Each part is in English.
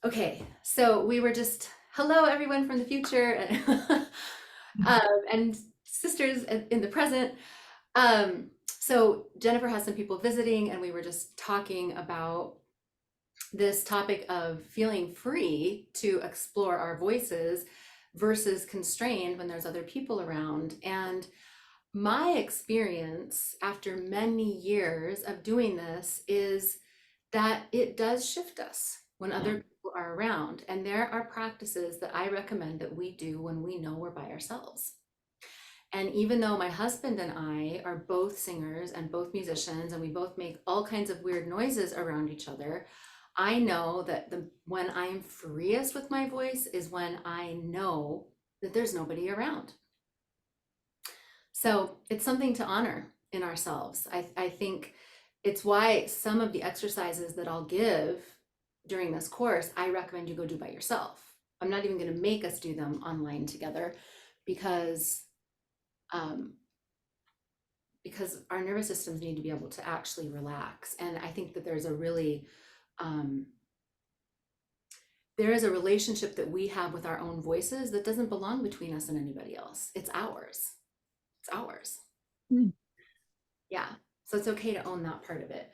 Okay, so we were just hello everyone from the future and, and sisters in the present. So Jennifer has some people visiting, and we were just talking about this topic of feeling free to explore our voices versus constrained when there's other people around. And my experience after many years of doing this is that it does shift us when other people are around. And there are practices that I recommend that we do when we know we're by ourselves. And even though my husband and I are both singers and both musicians, and we both make all kinds of weird noises around each other, I know that when I'm freest with my voice is when I know that there's nobody around. So it's something to honor in ourselves. I think it's why some of the exercises that I'll give during this course, I recommend you go do by yourself. I'm not even going to make us do them online together because um, because our nervous systems need to be able to actually relax. And I think that there's a really there is a relationship that we have with our own voices that doesn't belong between us and anybody else. It's ours. It's ours. Mm. Yeah. So it's okay to own that part of it.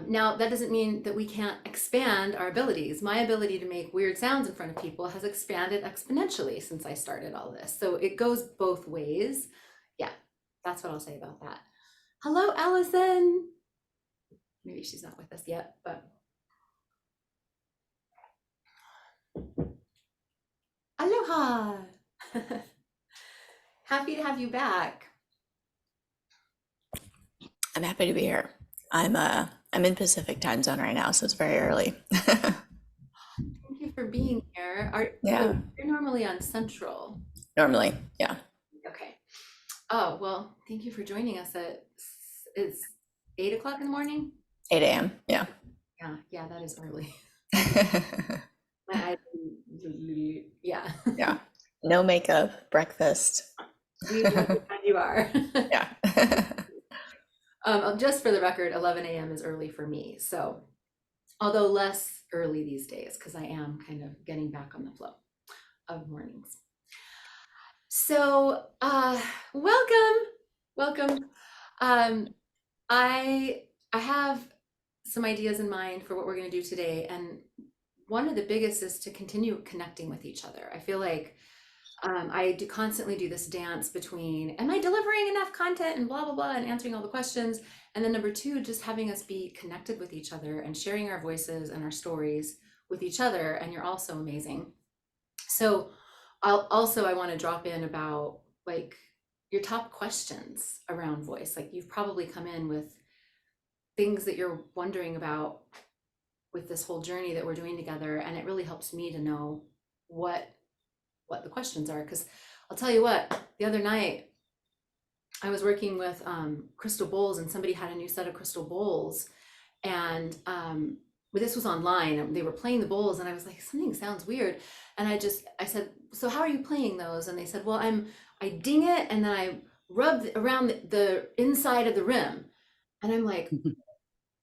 Now, that doesn't mean that we can't expand our abilities. My ability to make weird sounds in front of people has expanded exponentially since I started all this. So it goes both ways. Yeah, that's what I'll say about that. Hello, Alison. Maybe she's not with us yet, but aloha. Happy to have you back. I'm happy to be here. I'm in Pacific time zone right now, so it's very early. Thank you for being here. Yeah, You're normally on Central. normally, yeah. Okay. Oh, well, thank you for joining us at it's 8 o'clock in the morning. 8 a.m. Yeah. Yeah, that is early. My eyes, yeah. Yeah. No makeup, breakfast. We recognize you are. Yeah. Just for the record, 11 a.m. is early for me. So, although less early these days, because I am kind of getting back on the flow of mornings. So, welcome, welcome. Um, I have some ideas in mind for what we're going to do today, and one of the biggest is to continue connecting with each other. I feel like I do constantly do this dance between, am I delivering enough content and blah, blah, blah, and answering all the questions. And then number two, just having us be connected with each other and sharing our voices and our stories with each other. And you're also amazing. So I want to drop in about like your top questions around voice. Like you've probably come in with things that you're wondering about with this whole journey that we're doing together. And it really helps me to know what the questions are. Because I'll tell you what, the other night I was working with crystal bowls, and somebody had a new set of crystal bowls, and but this was online, and they were playing the bowls, and I was like, something sounds weird, and I said, so how are you playing those? And they said, well, I ding it, and then I rub around the inside of the rim, and I'm like,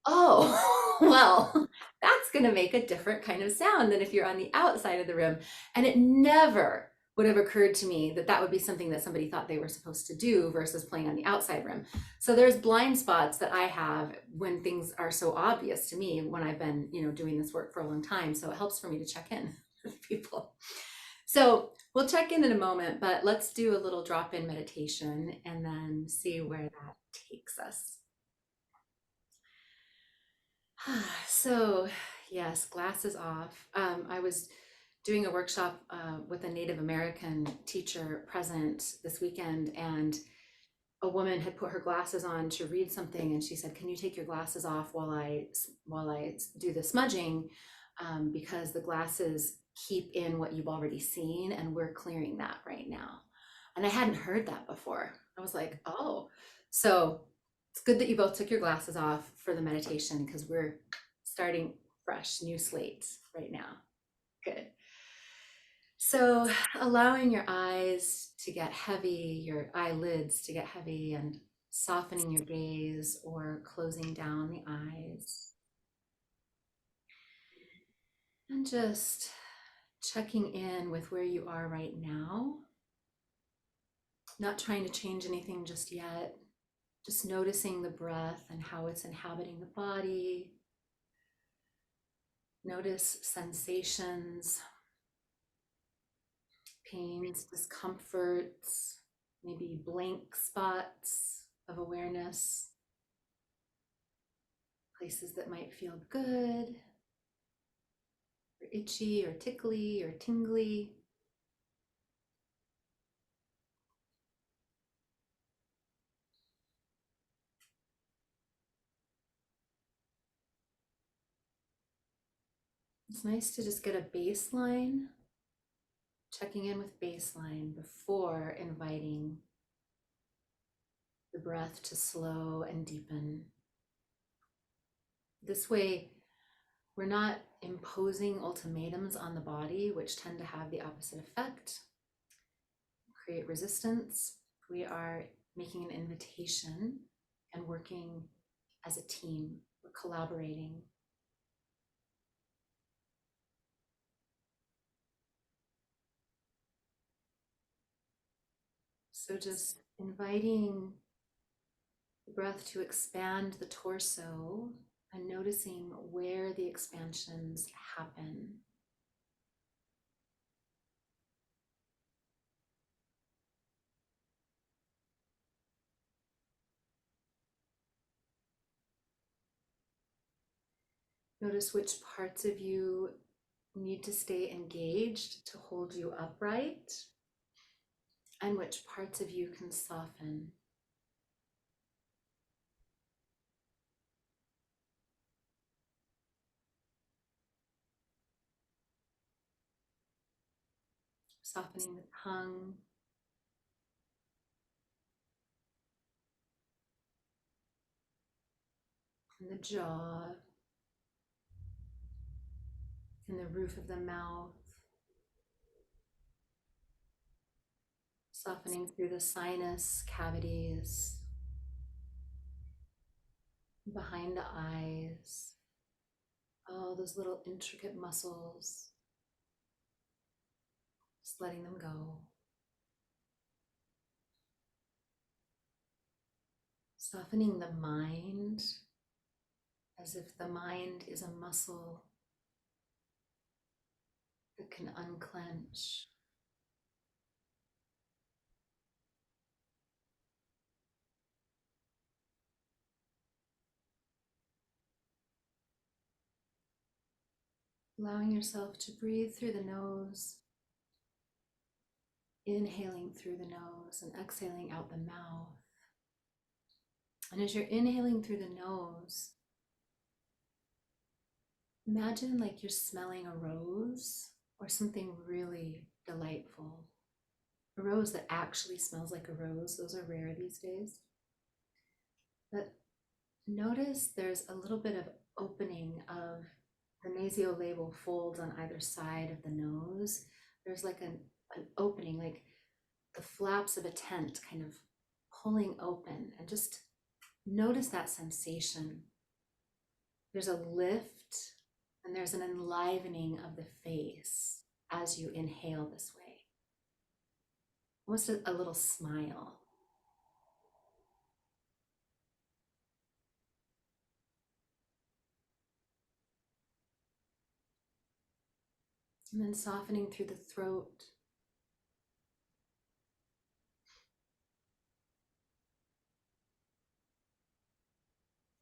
oh, well, that's going to make a different kind of sound than if you're on the outside of the rim. And it never would have occurred to me that that would be something that somebody thought they were supposed to do versus playing on the outside rim. So there's blind spots that I have when things are so obvious to me when I've been, doing this work for a long time. So it helps for me to check in with people. So we'll check in a moment, but let's do a little drop-in meditation and then see where that takes us. So, yes, glasses off. I was doing a workshop with a Native American teacher present this weekend, and a woman had put her glasses on to read something, and she said, "Can you take your glasses off while I do the smudging, because the glasses keep in what you've already seen, and we're clearing that right now." And I hadn't heard that before. I was like, "Oh," so it's good that you both took your glasses off for the meditation because we're starting fresh, new slates right now. Good. So allowing your eyes to get heavy, your eyelids to get heavy, and softening your gaze or closing down the eyes. And just checking in with where you are right now. Not trying to change anything just yet. Just noticing the breath and how it's inhabiting the body. Notice sensations, pains, discomforts, maybe blank spots of awareness, places that might feel good, or itchy, or tickly, or tingly. It's nice to just get a baseline, checking in with baseline before inviting the breath to slow and deepen. This way, we're not imposing ultimatums on the body, which tend to have the opposite effect, create resistance. We are making an invitation and working as a team. We're collaborating. So just inviting the breath to expand the torso and noticing where the expansions happen. Notice which parts of you need to stay engaged to hold you upright, and which parts of you can soften. Softening the tongue, and the jaw, and the roof of the mouth. Softening through the sinus cavities, behind the eyes, all those little intricate muscles, just letting them go. Softening the mind, as if the mind is a muscle that can unclench. Allowing yourself to breathe through the nose, inhaling through the nose and exhaling out the mouth. And as you're inhaling through the nose, imagine like you're smelling a rose or something really delightful. A rose that actually smells like a rose, those are rare these days. But notice there's a little bit of opening of the nasolabial folds on either side of the nose. There's like an opening, like the flaps of a tent kind of pulling open, and just notice that sensation. There's a lift and there's an enlivening of the face as you inhale this way. Almost a little smile. And then softening through the throat.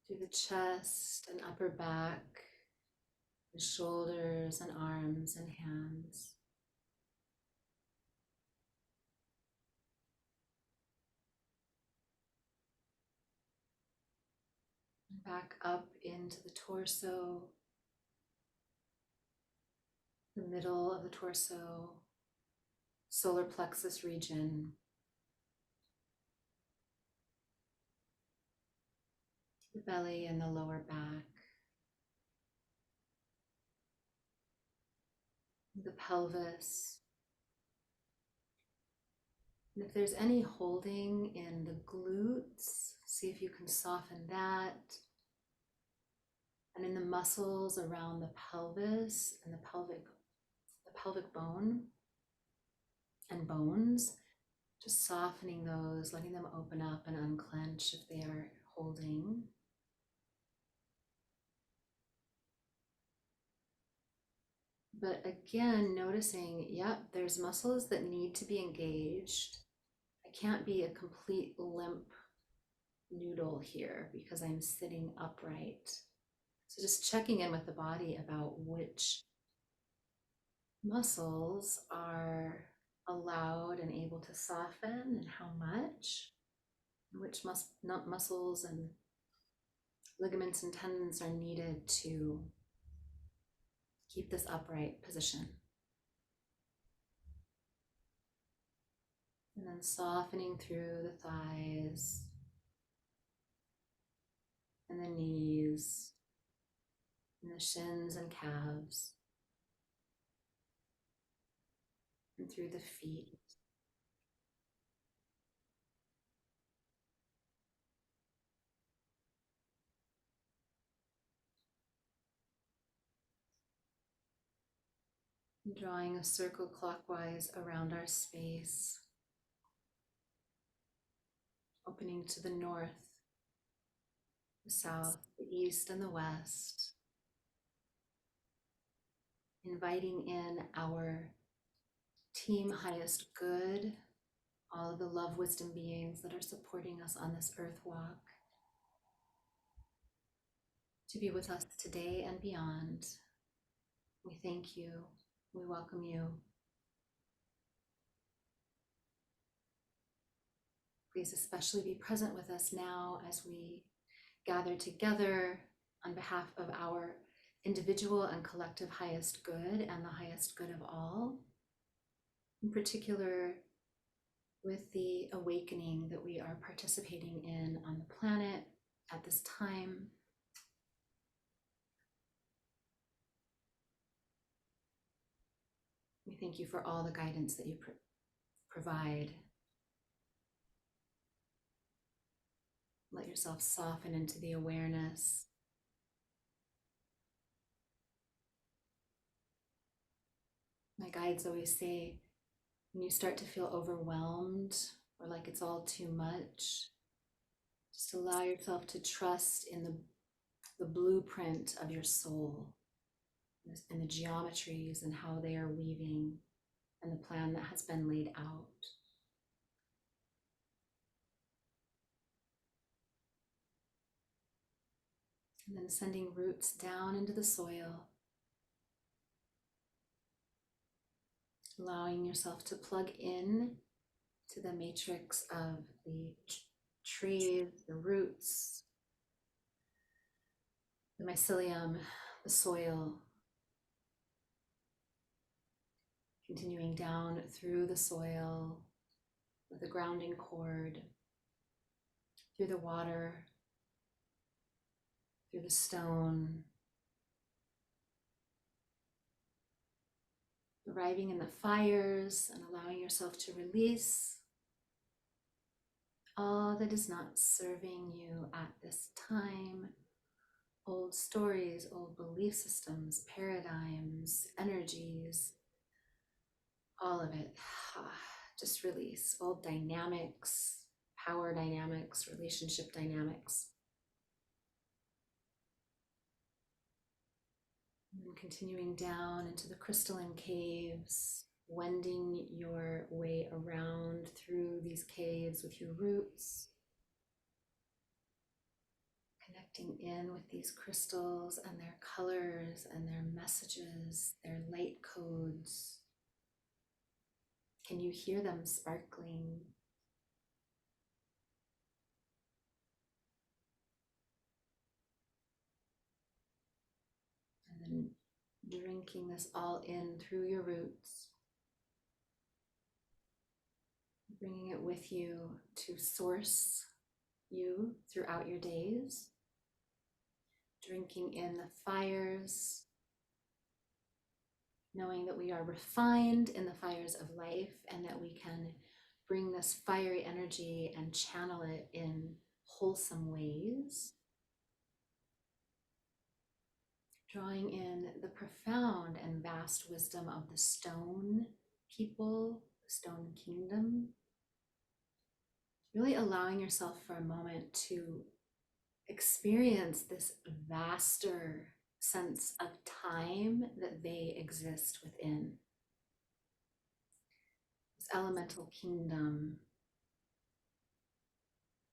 Through the chest and upper back, the shoulders and arms and hands. And back up into the torso, the middle of the torso, solar plexus region. The belly and the lower back. The pelvis. And if there's any holding in the glutes, see if you can soften that. and in the muscles around the pelvis and the pelvic bone and bones, just softening those, letting them open up and unclench if they are holding. But again, noticing, yep, there's muscles that need to be engaged. I can't be a complete limp noodle here because I'm sitting upright. So just checking in with the body about which muscles are allowed and able to soften and how much, and which muscles and ligaments and tendons are needed to keep this upright position. And then softening through the thighs and the knees and the shins and calves and through the feet. And drawing a circle clockwise around our space, opening to the north, the south, the east, and the west, inviting in our team highest good, all of the love wisdom beings that are supporting us on this earth walk, to be with us today and beyond. We thank you. We welcome you. Please especially be present with us now as we gather together on behalf of our individual and collective highest good and the highest good of all. In particular, with the awakening that we are participating in on the planet at this time. We thank you for all the guidance that you provide. Let yourself soften into the awareness. My guides always say, when you start to feel overwhelmed or like it's all too much, just allow yourself to trust in the blueprint of your soul and the geometries and how they are weaving and the plan that has been laid out. And then sending roots down into the soil, allowing yourself to plug in to the matrix of the trees, the roots, the mycelium, the soil, continuing down through the soil with a grounding cord, through the water, through the stone, arriving in the fires and allowing yourself to release all that is not serving you at this time. Old stories, old belief systems, paradigms, energies, all of it. Just release old dynamics, power dynamics, relationship dynamics. And continuing down into the crystalline caves, wending your way around through these caves with your roots, connecting in with these crystals and their colors and their messages, their light codes. Can you hear them sparkling? And then drinking this all in through your roots, bringing it with you to source you throughout your days, drinking in the fires, knowing that we are refined in the fires of life and that we can bring this fiery energy and channel it in wholesome ways. drawing in the profound and vast wisdom of the stone people, the stone kingdom. Really allowing yourself for a moment to experience this vaster sense of time that they exist within. This elemental kingdom.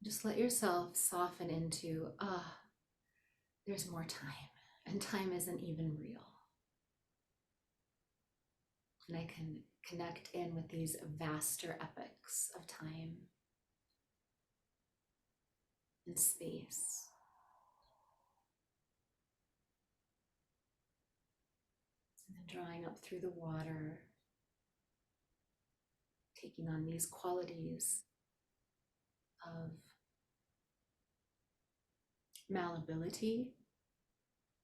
Just let yourself soften into, there's more time, and time isn't even real. And I can connect in with these vaster epochs of time and space. And then drawing up through the water, taking on these qualities of malleability,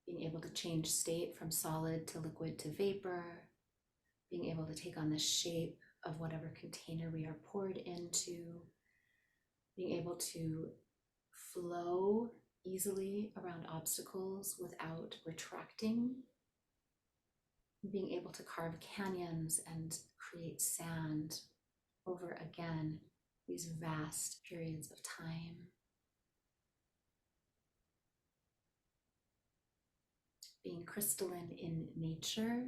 being able to change state from solid to liquid to vapor, being able to take on the shape of whatever container we are poured into, being able to flow easily around obstacles without retracting, being able to carve canyons and create sand over again these vast periods of time. Being crystalline in nature.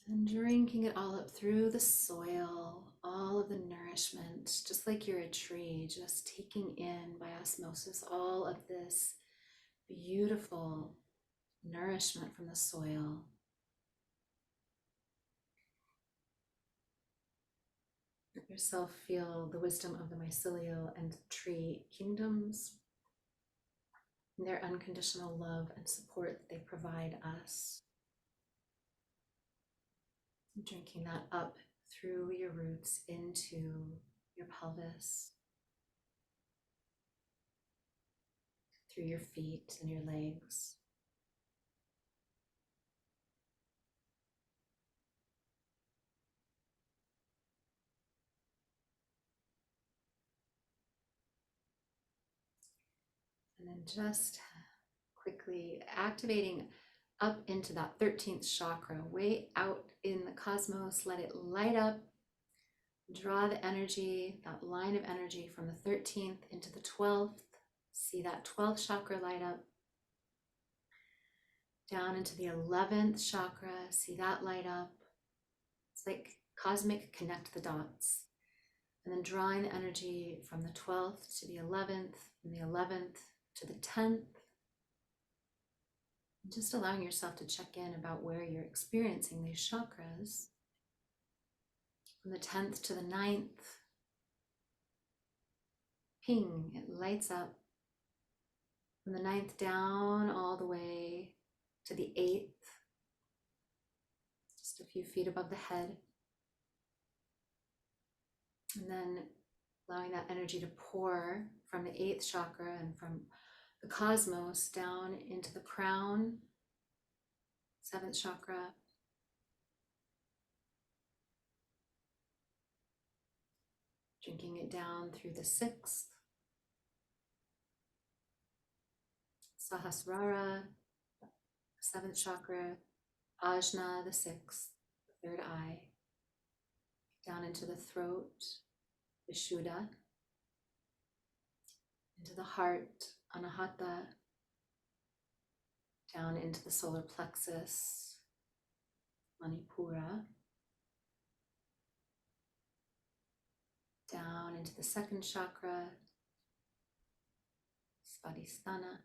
And drinking it all up through the soil, all of the nourishment, just like you're a tree, just taking in by osmosis all of this beautiful nourishment from the soil. Let yourself feel the wisdom of the mycelial and tree kingdoms, and their unconditional love and support that they provide us. Drinking that up through your roots into your pelvis, through your feet and your legs. And then just quickly activating up into that 13th chakra, way out in the cosmos. Let it light up. Draw the energy, that line of energy from the 13th into the 12th. See that 12th chakra light up. Down into the 11th chakra. See that light up. It's like cosmic connect the dots. And then drawing the energy from the 12th to the 11th, from the 11th to the 10th. Just allowing yourself to check in about where you're experiencing these chakras. From the 10th to the 9th, ping, it lights up. From the 9th down all the way to the 8th, just a few feet above the head. And then allowing that energy to pour from the 8th chakra and from the cosmos down into the crown, 7th chakra. Drinking it down through the 6th, Sahasrara, 7th chakra, Ajna, the 6th, the third eye, down into the throat, Vishuddha, into the heart, Anahata, down into the solar plexus, Manipura, down into the 2nd chakra, Svadhisthana,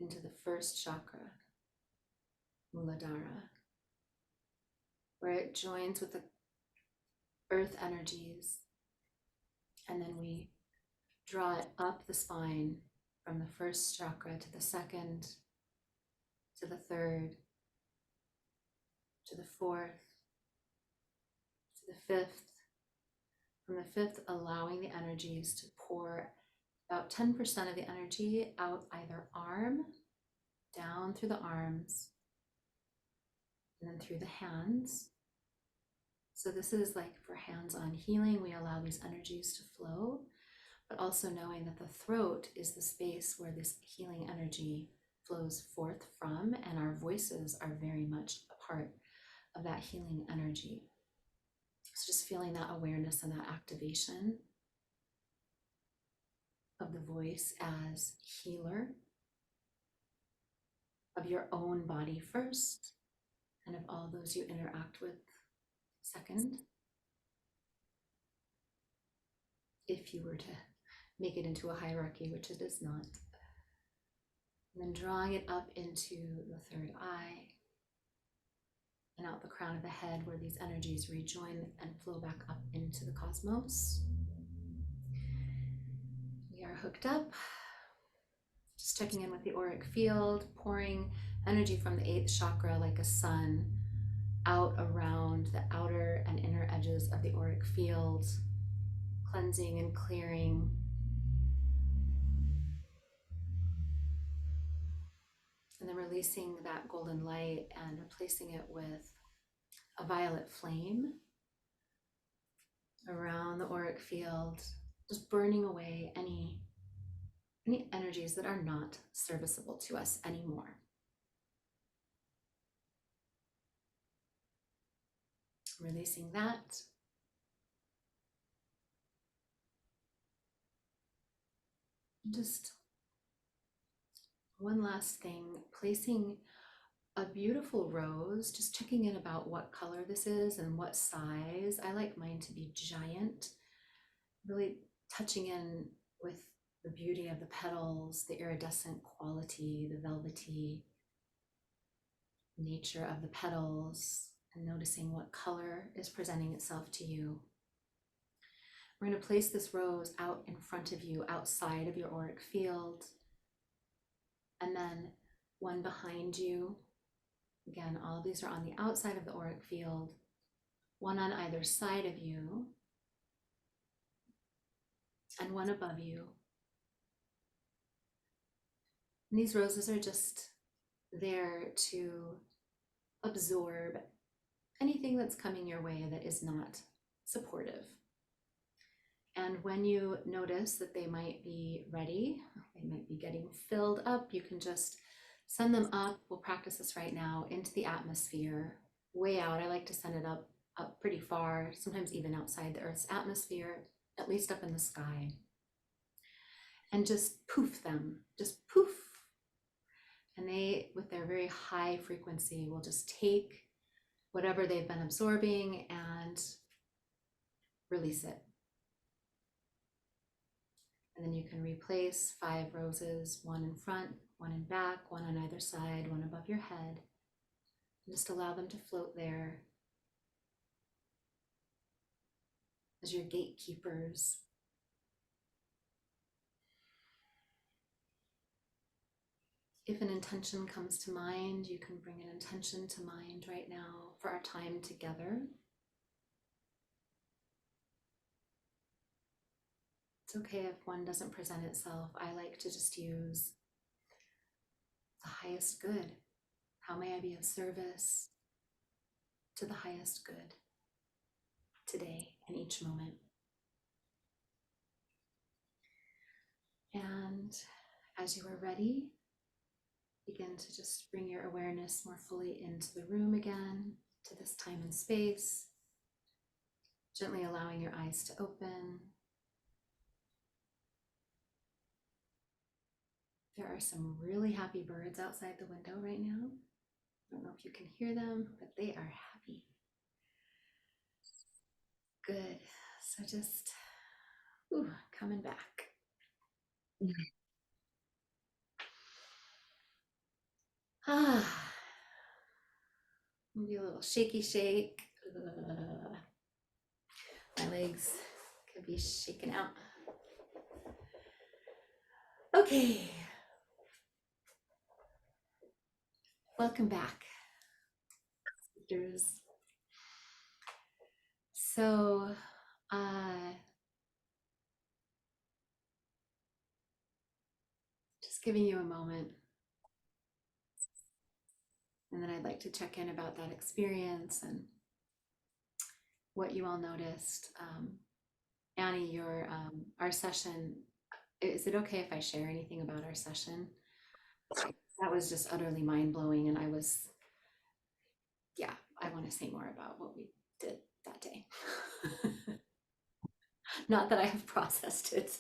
into the 1st chakra, Muladhara, where it joins with the earth energies, and then we draw it up the spine from the 1st chakra to the 2nd, to the 3rd, to the 4th, to the 5th. From the 5th, allowing the energies to pour about 10% of the energy out either arm, down through the arms, and then through the hands. So this is like for hands-on healing, we allow these energies to flow. but also knowing that the throat is the space where this healing energy flows forth from, and our voices are very much a part of that healing energy. So just feeling that awareness and that activation of the voice as healer of your own body first, and of all those you interact with second. If you were to make it into a hierarchy, which it is not. And then drawing it up into the third eye and out the crown of the head, where these energies rejoin and flow back up into the cosmos. We are hooked up. Just checking in with the auric field, pouring energy from the 8th chakra like a sun out around the outer and inner edges of the auric field, cleansing and clearing. And then releasing that golden light and replacing it with a violet flame around the auric field, just burning away any energies that are not serviceable to us anymore. Releasing that. Just one last thing, placing a beautiful rose, just checking in about what color this is and what size. I like mine to be giant, really touching in with the beauty of the petals, the iridescent quality, the velvety nature of the petals, and noticing what color is presenting itself to you. We're going to place this rose out in front of you, outside of your auric field, and then one behind you. Again, all of these are on the outside of the auric field, one on either side of you, and one above you. And these roses are just there to absorb anything that's coming your way that is not supportive. And when you notice that they might be ready, they might be getting filled up, you can just send them up. We'll practice this right now, into the atmosphere, way out. I like to send it up pretty far, sometimes even outside the Earth's atmosphere, at least up in the sky. And just poof them, just poof. And they, with their very high frequency, will just take whatever they've been absorbing and release it. And then you can replace 5 roses, one in front, one in back, one on either side, one above your head. And just allow them to float there as your gatekeepers. If an intention comes to mind, you can bring an intention to mind right now for our time together. It's okay if one doesn't present itself. I like to just use the highest good. How may I be of service to the highest good today and each moment? And as you are ready, begin to just bring your awareness more fully into the room again, to this time and space, gently allowing your eyes to open. There are some really happy birds outside the window right now. I don't know if you can hear them, but they are happy. Good. So just coming back. Maybe a little shaky shake. My legs could be shaken out. Okay. Welcome back, sisters. So, just giving you a moment. And then I'd like to check in about that experience and what you all noticed. Annie, our session, is it okay if I share anything about our session? That was just utterly mind-blowing, and yeah, I want to say more about what we did that day. Not that I have processed it.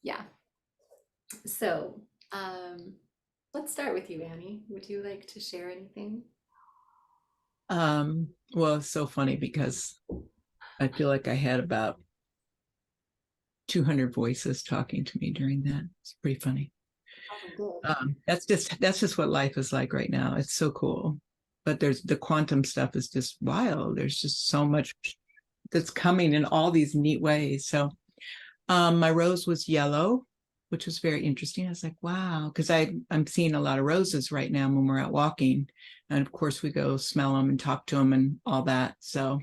Yeah. So, let's start with you, Annie. Would you like to share anything? Well, it's so funny because I feel like I had about 200 voices talking to me during that. It's pretty funny. Oh, good. That's just what life is like right now. It's so cool. But there's the quantum stuff is just wild. There's just so much that's coming in all these neat ways. So my rose was yellow, which was very interesting. I was like, wow, because I'm seeing a lot of roses right now when we're out walking. And of course we go smell them and talk to them and all that. So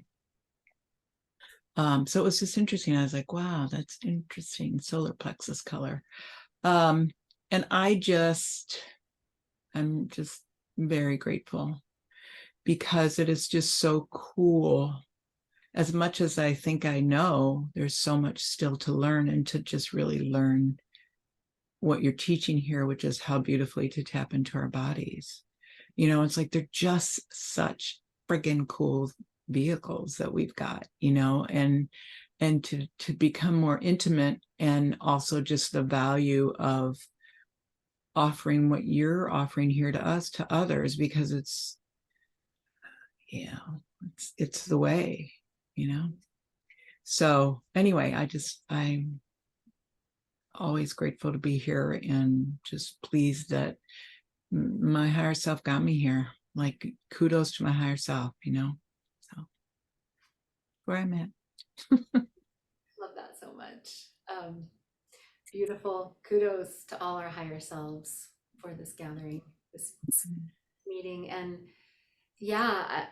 it was just interesting. I was like, wow, that's interesting. Solar plexus color. And I'm just very grateful because it is just so cool. As much as I think I know, there's so much still to learn and to just really learn what you're teaching here, which is how beautifully to tap into our bodies. It's like they're just such friggin' cool vehicles that we've got, and to become more intimate, and also just the value of offering what you're offering here to us, to others, because it's the way, so anyway, I'm always grateful to be here and just pleased that my higher self got me here. Like, kudos to my higher self, so where I'm at. Love that so much. Beautiful. Kudos to all our higher selves for this gathering, this meeting. And yeah,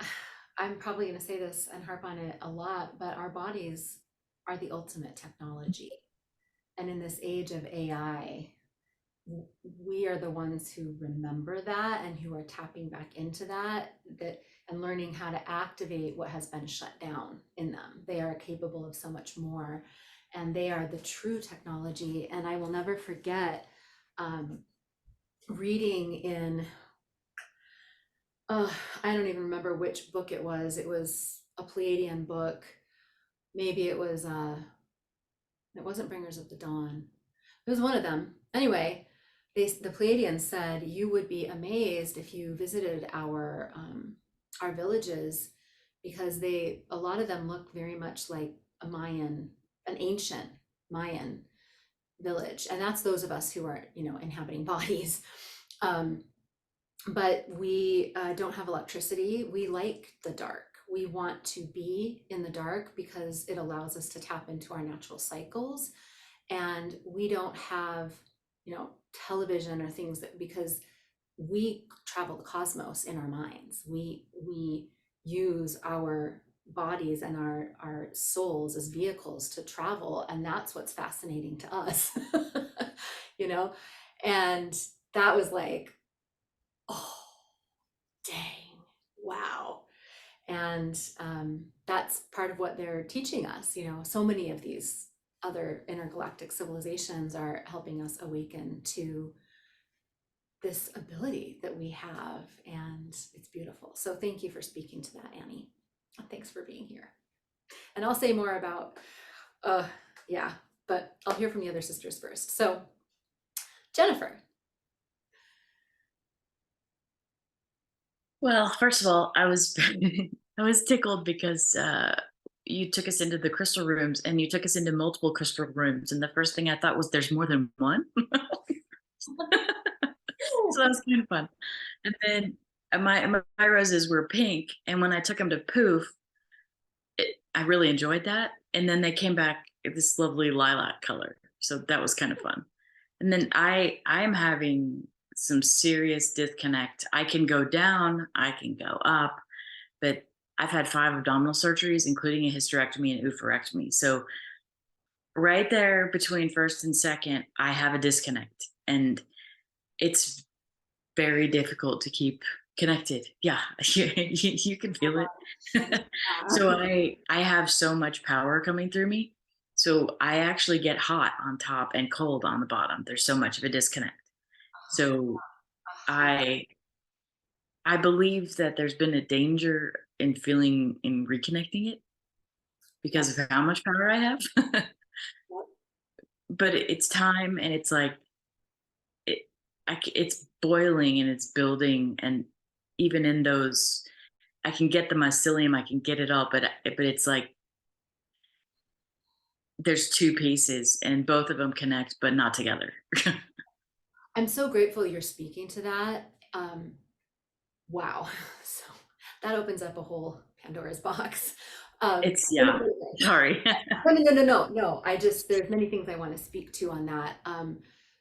I'm probably going to say this and harp on it a lot, but our bodies are the ultimate technology. And in this age of AI, we are the ones who remember that and who are tapping back into that and learning how to activate what has been shut down in them. They are capable of so much more, and they are the true technology. And I will never forget reading in I don't even remember which book it was. It was a Pleiadian book. Maybe it wasn't Bringers of the Dawn. It was one of them. Anyway, the Pleiadians said you would be amazed if you visited our villages, because a lot of them look very much like an ancient Mayan village, and that's those of us who are inhabiting bodies. But we don't have electricity. We like the dark. We want to be in the dark because it allows us to tap into our natural cycles. And we don't have, television or things because we travel the cosmos in our minds. We use our bodies and our souls as vehicles to travel, and that's what's fascinating to us. And that was like, oh, dang, wow. And that's part of what they're teaching us. So many of these other intergalactic civilizations are helping us awaken to this ability that we have, and it's beautiful. So thank you for speaking to that, Annie. Thanks for being here. And I'll say more about, yeah, but I'll hear from the other sisters first. So, Jennifer. Well, first of all, I was I was tickled because you took us into the crystal rooms, and you took us into multiple crystal rooms, and the first thing I thought was there's more than one. So that was kind of fun. And then my roses were pink, and when I took them to poof, I really enjoyed that. And then they came back this lovely lilac color, so that was kind of fun. And then I'm having some serious disconnect. I can go down, I can go up, but I've had 5 abdominal surgeries, including a hysterectomy and oophorectomy. So right there between first and second, I have a disconnect, and it's very difficult to keep connected. Yeah, you can feel it. So I have so much power coming through me. So I actually get hot on top and cold on the bottom. There's so much of a disconnect. So I I believe that there's been a danger in feeling in reconnecting it because of how much power I have. But it's time, and it's like it, it's boiling and it's building, and even in those, I can get the mycelium, I can get it all, but it's like there's two pieces, and both of them connect, but not together. I'm so grateful you're speaking to that. Wow. So that opens up a whole Pandora's box. It's In a yeah. good way. Sorry. No. There's many things I want to speak to on that.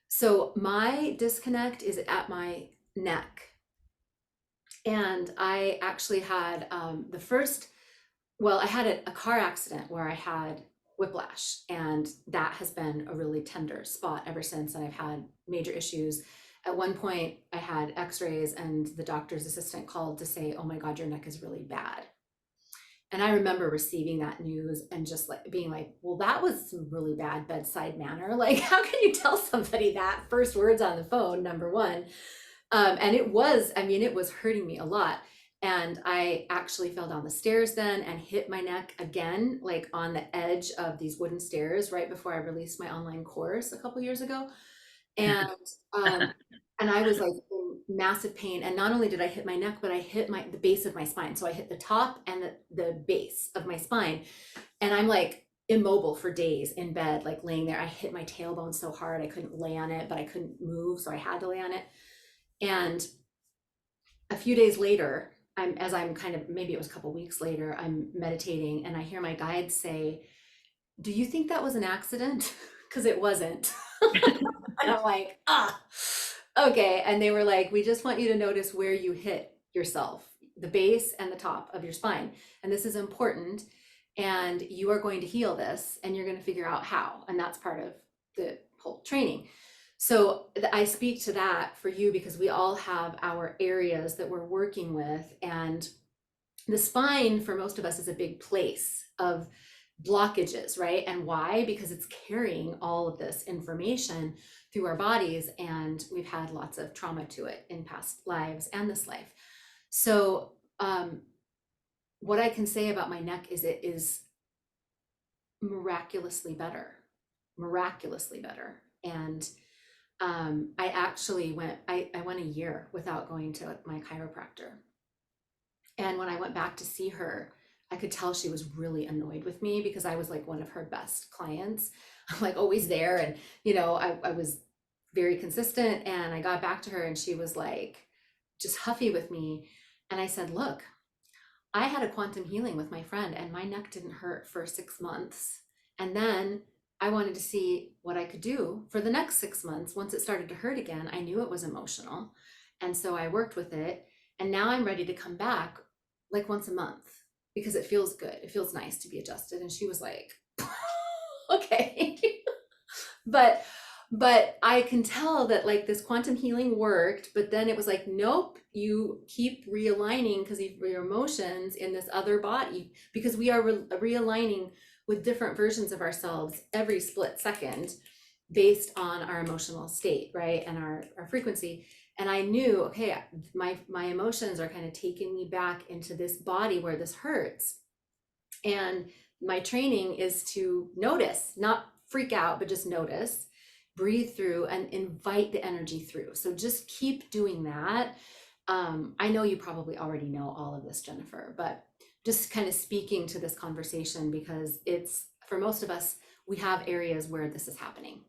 So my disconnect is at my neck. And I actually had I had a car accident where I had whiplash, and that has been a really tender spot ever since. And I've had major issues. At one point, I had x-rays, and the doctor's assistant called to say, "Oh my God, your neck is really bad." And I remember receiving that news and just like being like, well, that was some really bad bedside manner. Like, how can you tell somebody that? First words on the phone, number one. And it was hurting me a lot. And I actually fell down the stairs then and hit my neck again, like on the edge of these wooden stairs right before I released my online course a couple years ago. And and I was like in massive pain. And not only did I hit my neck, but I hit the base of my spine. So I hit the top and the base of my spine. And I'm like immobile for days in bed, like laying there. I hit my tailbone so hard I couldn't lay on it, but I couldn't move, so I had to lay on it. And a few days later, maybe it was a couple weeks later, I'm meditating and I hear my guide say, "Do you think that was an accident?" Because it wasn't. And I'm like, okay. And they were like, "We just want you to notice where you hit yourself, the base and the top of your spine. And this is important. And you are going to heal this, and you're going to figure out how." And that's part of the whole training. So I speak to that for you because we all have our areas that we're working with. And the spine for most of us is a big place of blockages, right? And why? Because it's carrying all of this information through our bodies, and we've had lots of trauma to it in past lives and this life. So what I can say about my neck is it is miraculously better. And I actually went a year without going to my chiropractor. And when I went back to see her, I could tell she was really annoyed with me because I was like one of her best clients. I'm like always there. And, I was very consistent. And I got back to her and she was like just huffy with me. And I said, "Look, I had a quantum healing with my friend and my neck didn't hurt for 6 months. And then I wanted to see what I could do for the next 6 months. Once it started to hurt again, I knew it was emotional. And so I worked with it. And now I'm ready to come back like once a month because it feels good. It feels nice to be adjusted." And she was like, "Okay." But I can tell that like this quantum healing worked, but then it was like, nope, you keep realigning because of your emotions in this other body, because we are realigning with different versions of ourselves every split second based on our emotional state, right? And our frequency. And I knew, okay, my emotions are kind of taking me back into this body where this hurts. And my training is to notice, not freak out, but just notice, breathe through, and invite the energy through. So just keep doing that. I know you probably already know all of this, Jennifer, but just kind of speaking to this conversation because it's, for most of us, we have areas where this is happening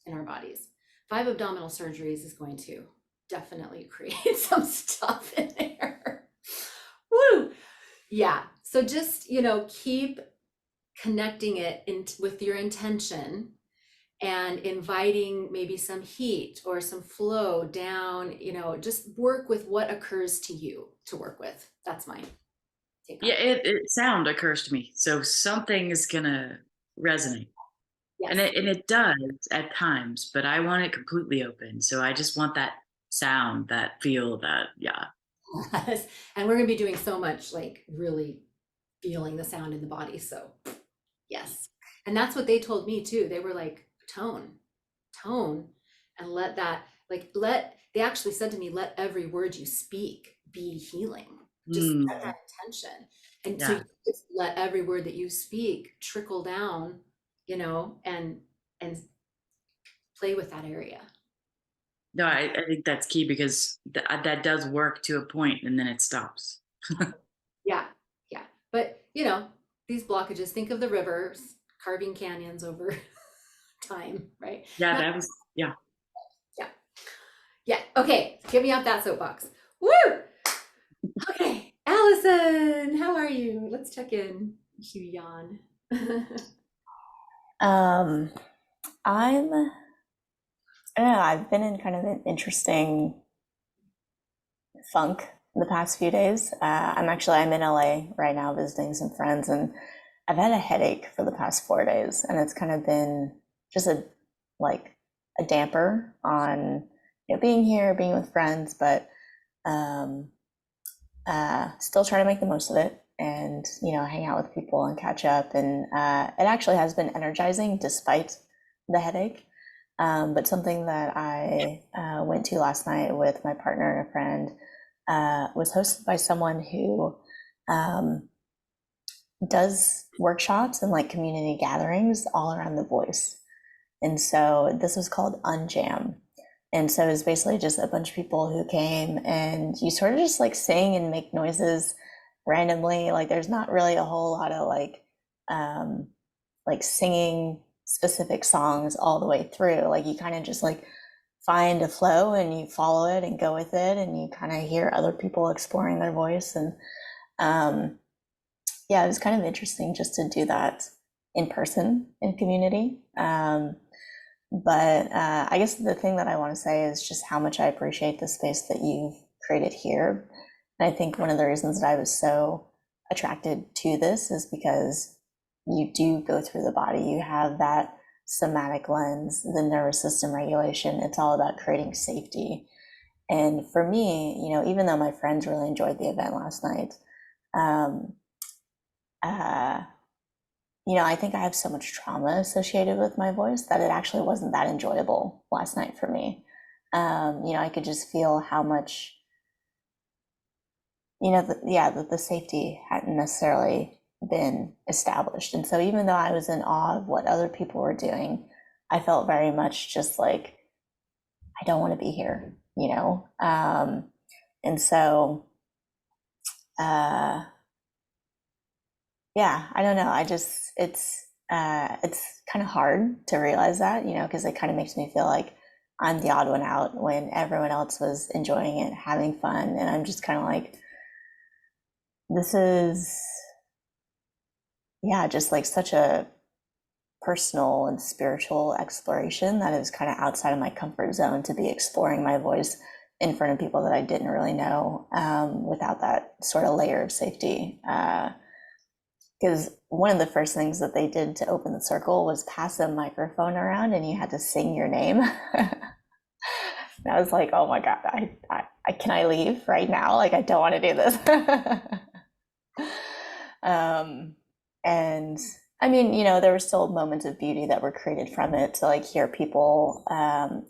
in our bodies. 5 abdominal surgeries is going to definitely create some stuff in there. Woo! Yeah. So just, keep connecting it with your intention and inviting maybe some heat or some flow down, just work with what occurs to you to work with. That's my take on Yeah, it. it sound occurs to me. So something is gonna resonate. Yes. And it does at times, but I want it completely open. So I just want that sound, that feel, that yeah. Yes. And we're going to be doing so much like really feeling the sound in the body. So yes. And that's what they told me too. They were like, tone, and let that, like, they actually said to me, let every word you speak be healing. Just set that intention. And so Yeah. you just let every word that you speak trickle down, you know, and play with that area. No, I think that's key because that does work to a point and then it stops. Yeah, yeah. But you know, these blockages, think of the rivers carving canyons over time, right? Yeah, Not, that was, yeah. yeah. Yeah. Okay. Get me off that soapbox. Woo! Okay. Allison, how are you? Let's check in. You yawn. I'm, I don't know, I've been in kind of an interesting funk the past few days. I'm in LA right now visiting some friends, and I've had a headache for the past 4 days, and it's kind of been just like a damper on being here, being with friends, but um, still trying to make the most of it and hang out with people and catch up. And it actually has been energizing despite the headache. But something that I went to last night with my partner and a friend was hosted by someone who does workshops and like community gatherings all around the voice. And so this was called Unjam. And so it's basically just a bunch of people who came and you sort of just like sing and make noises randomly. Like there's not really a whole lot of like singing specific songs all the way through. Like you kind of just like find a flow and you follow it and go with it, and you kind of hear other people exploring their voice. And um, yeah, it was kind of interesting just to do that in person in community. But I guess the thing that I want to say is just how much I appreciate the space that you've created here. And I think one of the reasons that I was so attracted to this is because you do go through the body. You have that somatic lens, the nervous system regulation. It's all about creating safety. And for me, even though my friends really enjoyed the event last night, um, uh, I think I have so much trauma associated with my voice that it actually wasn't that enjoyable last night for me. I could just feel how much, that the safety hadn't necessarily been established. And so even though I was in awe of what other people were doing, I felt very much just like, I don't want to be here. And so, yeah, I don't know. It's kind of hard to realize that, because it kind of makes me feel like I'm the odd one out when everyone else was enjoying it, having fun. And I'm just kind of like, this is, yeah, just like such a personal and spiritual exploration that is kind of outside of my comfort zone to be exploring my voice in front of people that I didn't really know, without that sort of layer of safety. Because one of the first things that they did to open the circle was pass a microphone around and you had to sing your name. And I was like, oh my God, can I leave right now? Like, I don't want to do this. And I mean, there were still moments of beauty that were created from it to like hear people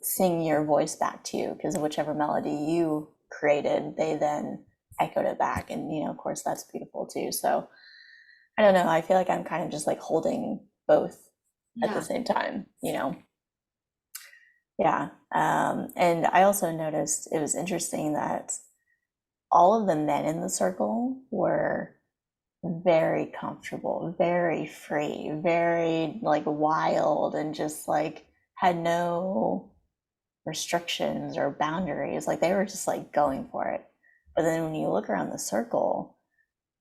sing your voice back to you, because whichever melody you created, they then echoed it back. And, of course, that's beautiful too. So I don't know. I feel like I'm kind of just like holding both at the same time. Yeah. And I also noticed it was interesting that all of the men in the circle were very comfortable, very free, very like wild, and just like had no restrictions or boundaries. Like they were just like going for it. But then when you look around the circle,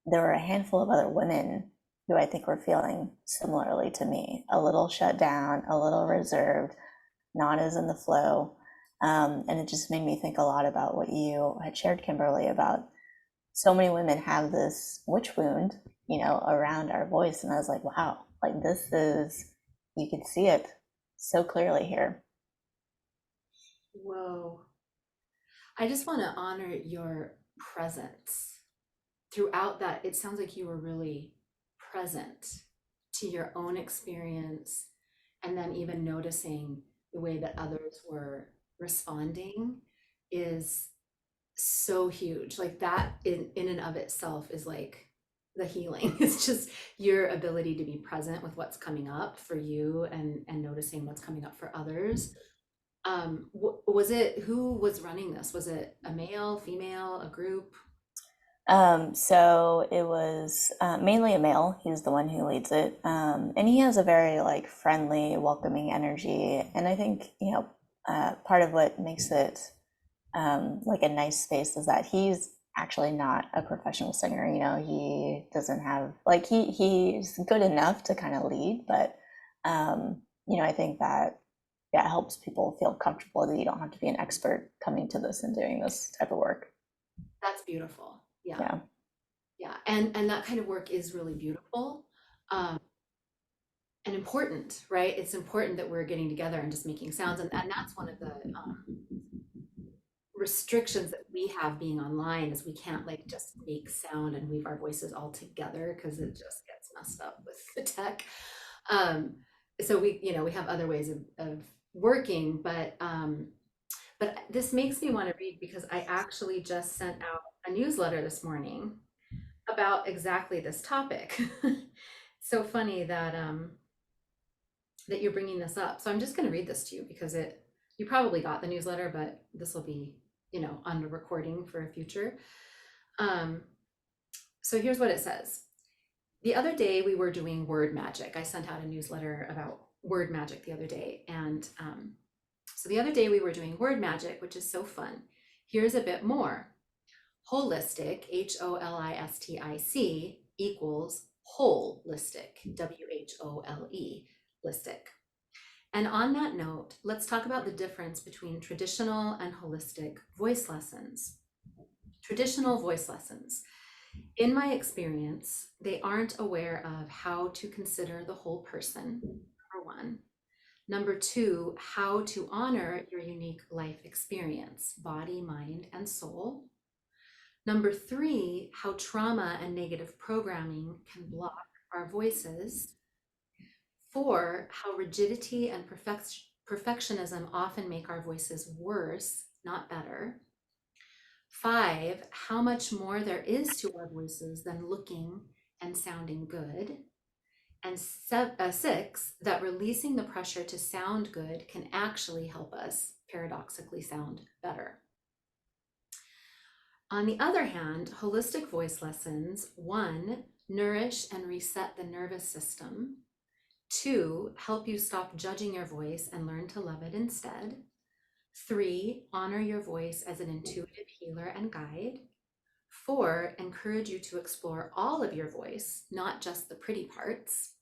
there were a handful of other women who I think were feeling similarly to me, a little shut down, a little reserved, not as in the flow. And it just made me think a lot about what you had shared, Kimberly, about so many women have this witch wound, around our voice. And I was like, wow, like this is, you can see it so clearly here. Whoa. I just want to honor your presence throughout that. It sounds like you were really present to your own experience, and then even noticing the way that others were responding is so huge. Like that in and of itself is like the healing. It's just your ability to be present with what's coming up for you, and noticing what's coming up for others. Was it, who was running this? Was it a male, female, a group? So it was mainly a male. He's the one who leads it, and he has a very like friendly, welcoming energy. And I think part of what makes it like a nice space is that he's actually not a professional singer. He doesn't have like he's good enough to kind of lead, but I think that it helps people feel comfortable that you don't have to be an expert coming to this and doing this type of work. That's beautiful. Yeah. Yeah. Yeah. And that kind of work is really beautiful. And important, right? It's important that we're getting together and just making sounds. And that's one of the restrictions that we have being online, is we can't like just make sound and weave our voices all together, because it just gets messed up with the tech. So we have other ways of working, but this makes me want to read, because I actually just sent out a newsletter this morning about exactly this topic. So funny that that you're bringing this up. So I'm just going to read this to you, because you probably got the newsletter, but this will be on the recording for a future. So here's what it says. The other day we were doing word magic. I sent out a newsletter about word magic the other day, and so the other day we were doing word magic, which is so fun. Here's a bit more. Holistic, HOLISTIC, equals wholistic, WHOLE, listic. And on that note, let's talk about the difference between traditional and holistic voice lessons. Traditional voice lessons, in my experience, they aren't aware of how to consider the whole person, number one. Number two, how to honor your unique life experience, body, mind, and soul. Number three, how trauma and negative programming can block our voices. Four, how rigidity and perfectionism often make our voices worse, not better. Five, how much more there is to our voices than looking and sounding good. And six, that releasing the pressure to sound good can actually help us paradoxically sound better. On the other hand, holistic voice lessons, one, nourish and reset the nervous system. Two, help you stop judging your voice and learn to love it instead. Three, honor your voice as an intuitive healer and guide. Four, encourage you to explore all of your voice, not just the pretty parts.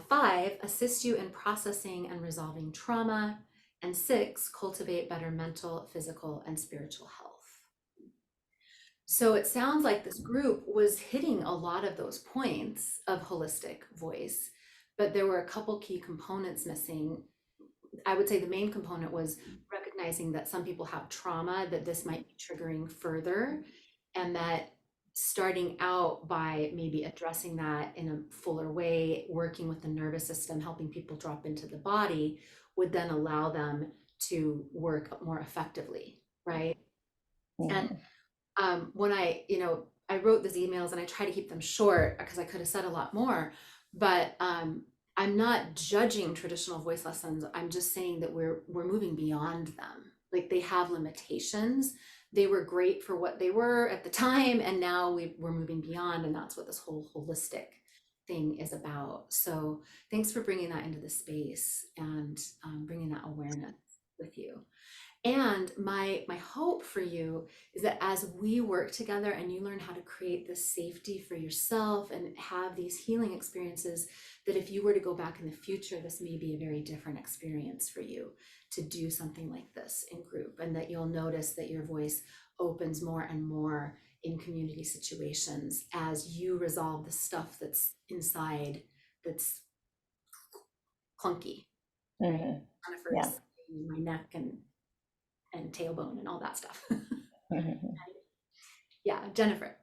Five, assist you in processing and resolving trauma. And six, cultivate better mental, physical, and spiritual health. So it sounds like this group was hitting a lot of those points of holistic voice, but there were a couple key components missing. I would say the main component was recognizing that some people have trauma, that this might be triggering further, and that starting out by maybe addressing that in a fuller way, working with the nervous system, helping people drop into the body, would then allow them to work more effectively, right? Mm-hmm. And when I wrote these emails, and I try to keep them short because I could have said a lot more, but I'm not judging traditional voice lessons. I'm just saying that we're moving beyond them. Like, they have limitations. They were great for what they were at the time, and now we're moving beyond, and that's what this whole holistic thing is about. So thanks for bringing that into the space and bringing that awareness with you. And my hope for you is that as we work together and you learn how to create this safety for yourself and have these healing experiences, that if you were to go back in the future, this may be a very different experience for you to do something like this in group, and that you'll notice that your voice opens more and more in community situations as you resolve the stuff that's inside that's clunky. Mm-hmm. Kind of first, my neck and tailbone and all that stuff. Mm-hmm. Yeah, Jennifer.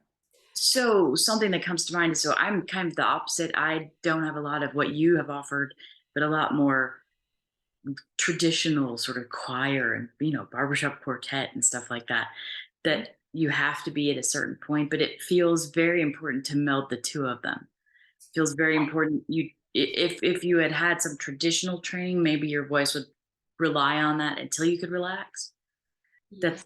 So something that comes to mind is, so I'm kind of the opposite. I don't have a lot of what you have offered, but a lot more traditional sort of choir and, barbershop quartet and stuff like that, that you have to be at a certain point, but it feels very important to meld the two of them. It feels very important. If you had some traditional training, maybe your voice would rely on that until you could relax. That's,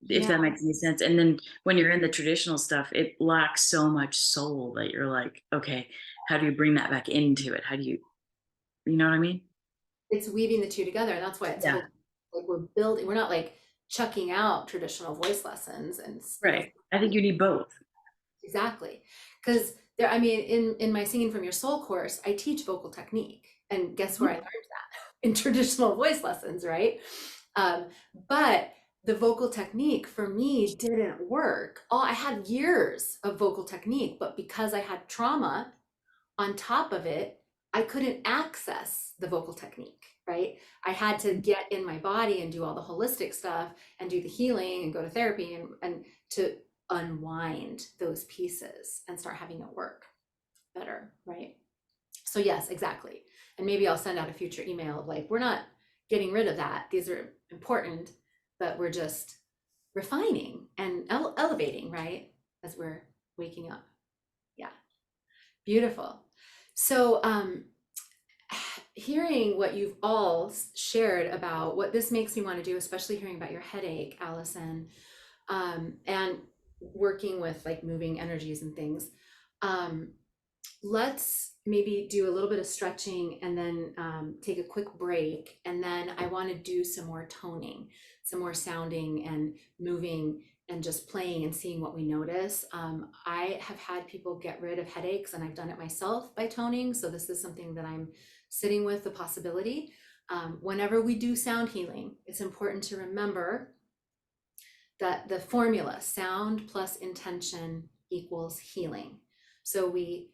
if Yeah. that makes any sense. And then when you're in the traditional stuff, it lacks so much soul that you're like, okay, how do you bring that back into it? How do you know what I mean? It's weaving the two together, and that's why it's Yeah. like we're building, we're not like chucking out traditional voice lessons and Right. I think you need both. exactly, because there, I mean, in my Singing from Your Soul course, I teach vocal technique, and guess where I learned that? In traditional voice lessons, right? But the vocal technique for me didn't work. I had years of vocal technique, but because I had trauma on top of it, I couldn't access the vocal technique, right? I had to get in my body and do all the holistic stuff and do the healing and go to therapy and to unwind those pieces and start having it work better, right? So yes, exactly. And maybe I'll send out a future email of like, we're not getting rid of that. These are important, but we're just refining and elevating, right? As we're waking up. Yeah. Beautiful. So hearing what you've all shared about what this makes me want to do, especially hearing about your headache, Alison, and working with like moving energies and things, let's maybe do a little bit of stretching and then take a quick break. And then I want to do some more toning, some more sounding and moving and just playing and seeing what we notice. I have had people get rid of headaches, and I've done it myself by toning. So this is something that I'm sitting with the possibility. Whenever we do sound healing, it's important to remember that the formula sound plus intention equals healing. So we're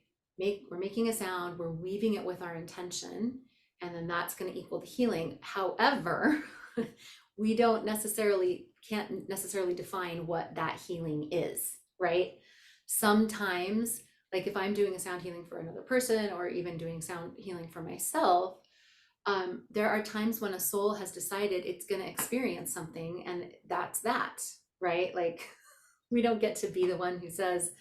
making a sound, we're weaving it with our intention, and then that's going to equal the healing. However, we can't necessarily define what that healing is, right? Sometimes, like if I'm doing a sound healing for another person or even doing sound healing for myself, there are times when a soul has decided it's going to experience something, and that's that, right? Like we don't get to be the one who says,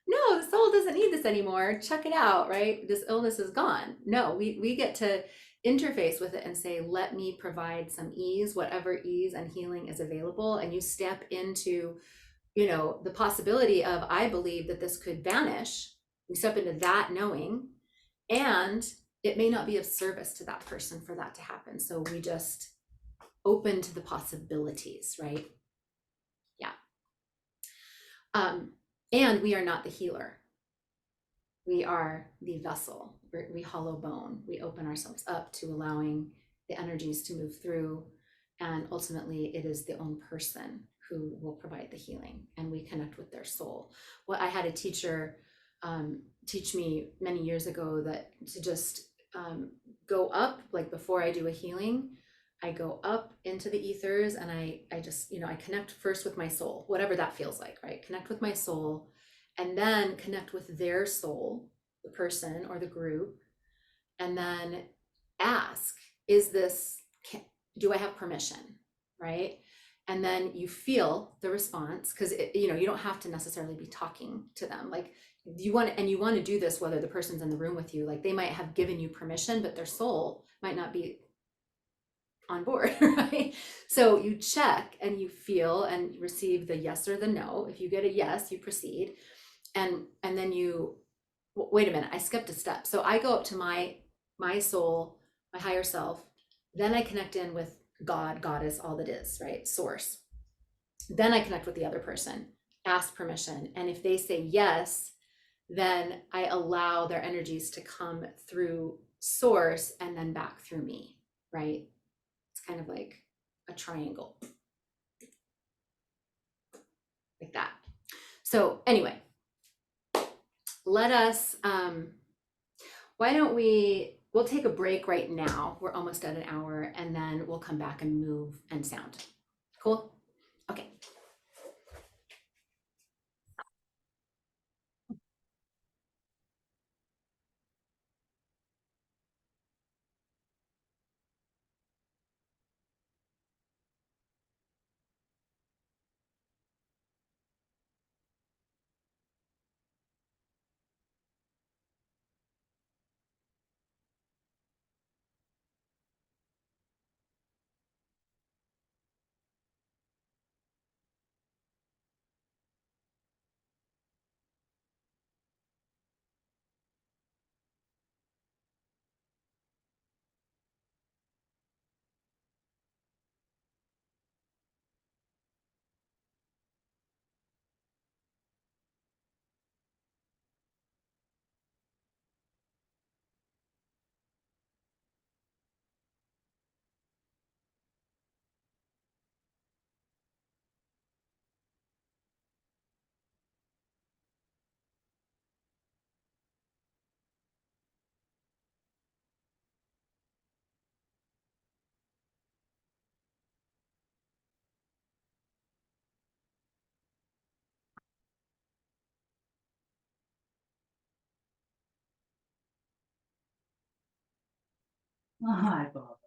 no, the soul doesn't need this anymore, check it out, right? This illness is gone. No, we get to interface with it and say, let me provide some ease, whatever ease and healing is available. And you step into, the possibility of, I believe that this could vanish. We step into that knowing, and it may not be of service to that person for that to happen. So we just open to the possibilities, right? Yeah. And we are not the healer. We are the vessel. We hollow bone. We open ourselves up to allowing the energies to move through. And ultimately, it is the own person who will provide the healing, and we connect with their soul. Well, I had a teacher teach me many years ago that to just go up, like before I do a healing, I go up into the ethers, and I just, I connect first with my soul, whatever that feels like, right? Connect with my soul, and then connect with their soul, the person or the group, and then ask, do I have permission, right? And then you feel the response, because you don't have to necessarily be talking to them. Like you want to do this whether the person's in the room with you. Like they might have given you permission, but their soul might not be on board, right? So you check and you feel and receive the yes or the no. If you get a yes, you proceed. And then you, wait a minute, I skipped a step. So I go up to my soul, my higher self, then I connect in with God, Goddess, all that is, right? Source. Then I connect with the other person, ask permission. And if they say yes, then I allow their energies to come through source and then back through me, right? It's kind of like a triangle, like that. So anyway, let us, why don't we'll take a break right now. We're almost at an hour, and then we'll come back and move and sound. Cool? Okay. Hi, Bob.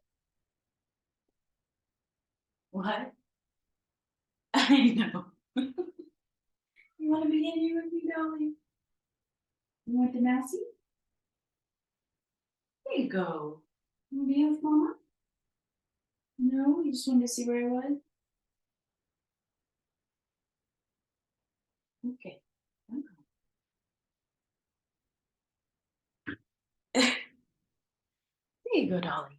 What? I know. You want to be in here with me, darling? You want the Massey? There you go. You want to be here with Mama? No, you just wanted to see where I was? Okay. There you go, darling.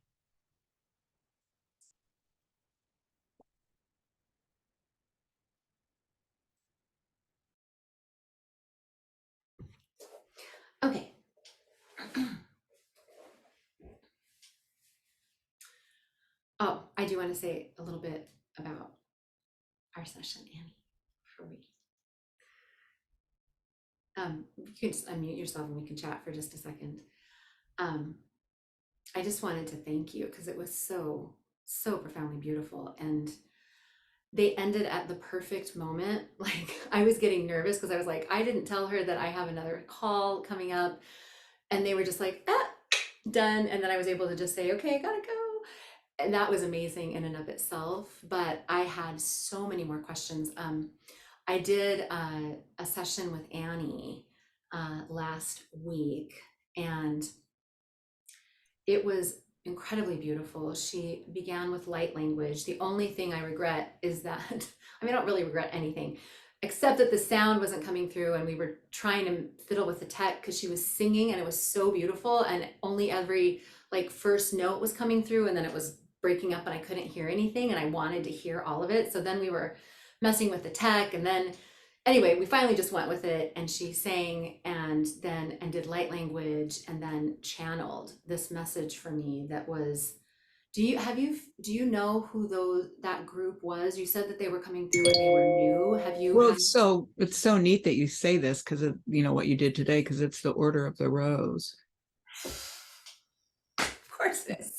Okay. Oh, I do want to say a little bit about our session, Annie, before we. You can just unmute yourself and we can chat for just a second. I just wanted to thank you because it was so, so profoundly beautiful. And they ended at the perfect moment. Like I was getting nervous because I was like, I didn't tell her that I have another call coming up. And they were just like, done. And then I was able to just say, okay, I gotta go. And that was amazing in and of itself. But I had so many more questions. I did a session with Annie last week, and it was incredibly beautiful. She began with light language. The only thing I regret is that, I mean, I don't really regret anything, except that the sound wasn't coming through and we were trying to fiddle with the tech because she was singing and it was so beautiful and only every like first note was coming through and then it was breaking up and I couldn't hear anything and I wanted to hear all of it. So then we were messing with the tech and then anyway, we finally just went with it and she sang and did light language and then channeled this message for me that was, do you know who that group was? You said that they were coming through and they were new. Have you Well, had? it's so neat that you say this because of what you did today, because it's the Order of the Rose. Of course it is.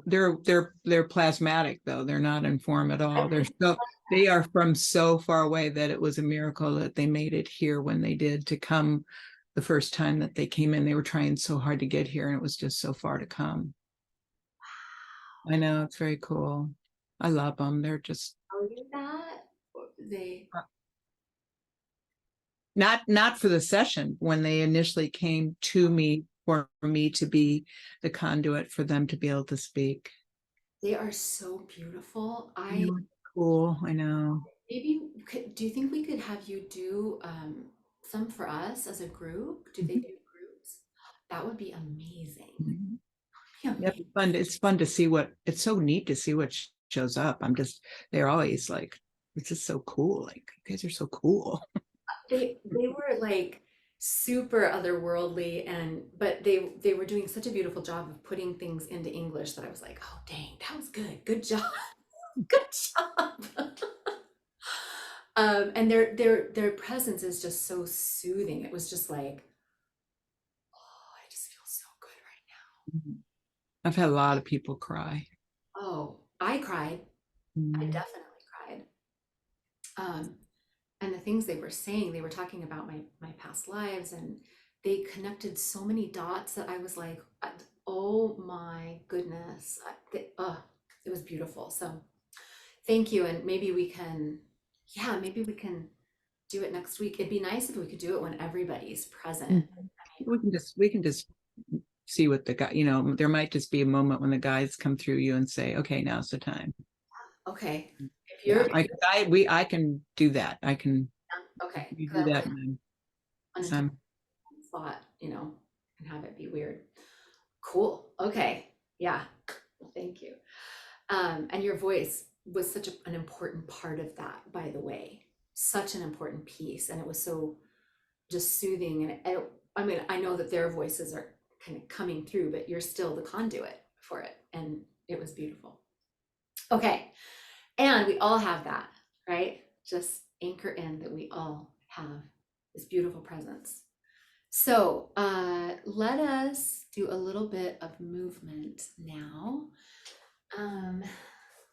They're plasmatic though. They're not in form at all. They are from so far away that it was a miracle that they made it here when they did to come the first time that they came in. They were trying so hard to get here and it was just so far to come. I know, it's very cool. I love them. They're just Tell you that? They not for the session when they initially came to me for me to be the conduit for them to be able to speak. they are so beautiful. Cool. I know. Maybe do you think we could have you do some for us as a group? Do they do groups? That would be amazing. Mhm. Be Yep, amazing. it's fun to see it's so neat to see what shows up. They're always like, it's just so cool. Like, you guys are so cool. They were like super otherworldly but they were doing such a beautiful job of putting things into English that I was like, oh dang, that was good. Good job. Good job. And their presence is just so soothing. It was just like, oh, I just feel so good right Mhm. I've had a lot of people cry. now. Oh, I cried. I Mhm. definitely cried. Um, and the things they were saying, they were talking about my past lives and they connected so many dots that I was like, oh my goodness. It was beautiful. So thank you. And maybe we can, yeah, maybe we can do it next week. It'd be nice if we could do it when everybody's present. Mhm. We can just see what the guy, there might just be a moment when the guys come through you and say, okay, now's the time. Okay. If Yeah, you're I can do that. I can okay, you because do I that. want I'm thought, and have it be weird. Cool. Okay. Yeah. Thank you. And your voice was such an important part of that, by the way, such an important piece. And it was so just soothing. And I mean, I know that their voices are kind of coming through, but you're still the conduit for it. And it was beautiful. Okay. And we all have that, right? Just anchor in that we all have this beautiful presence. So let us do a little bit of movement now.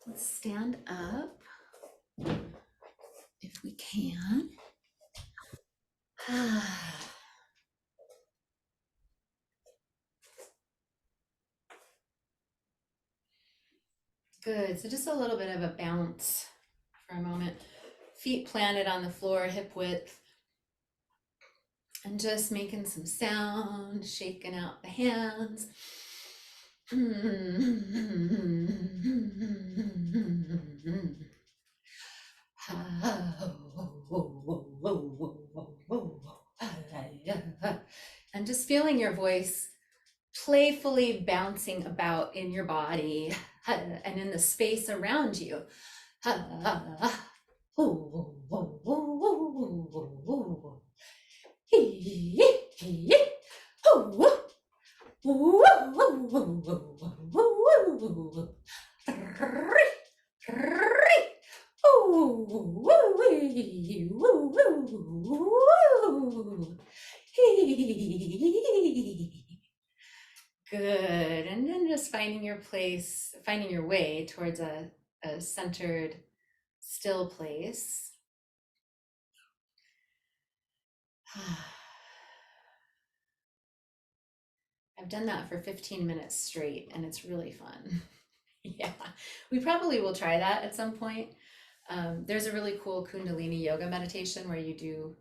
Let's stand up if we can. Good. So just a little bit of a bounce for a moment. Feet planted on the floor, hip width. And just making some sound, shaking out the hands. And just feeling your voice playfully bouncing about in your body and in the space around you. Good. And then just finding your place, finding your way towards a centered, still place. I've done that for 15 minutes straight, and it's really fun. Yeah, we probably will try that at some point. There's a really cool Kundalini yoga meditation where you do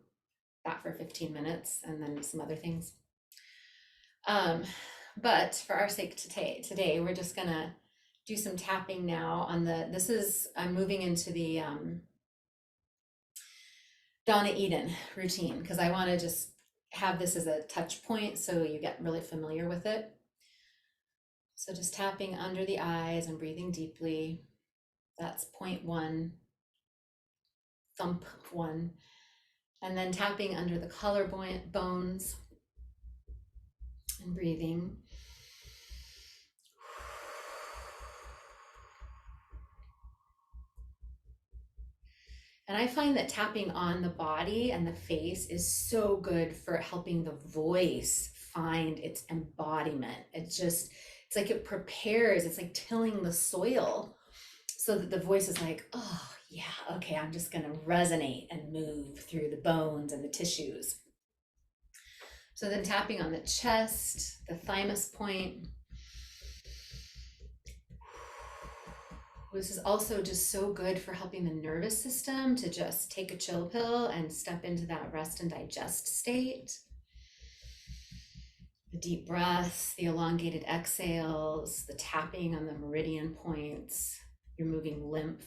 that for 15 minutes and then some other things. But for our sake today, we're just gonna do some tapping now on I'm moving into the Donna Eden routine because I want to just have this as a touch point so you get really familiar with it. So just tapping under the eyes and breathing deeply. That's point 1, thump 1. And then tapping under the collarbones and breathing. And I find that tapping on the body and the face is so good for helping the voice find its embodiment. It's like it prepares, it's like tilling the soil so that the voice is like, oh yeah, okay, I'm just gonna resonate and move through the bones and the tissues. So then tapping on the chest, the thymus point. This is also just so good for helping the nervous system to just take a chill pill and step into that rest and digest state. The deep breaths, the elongated exhales, the tapping on the meridian points. You're moving lymph,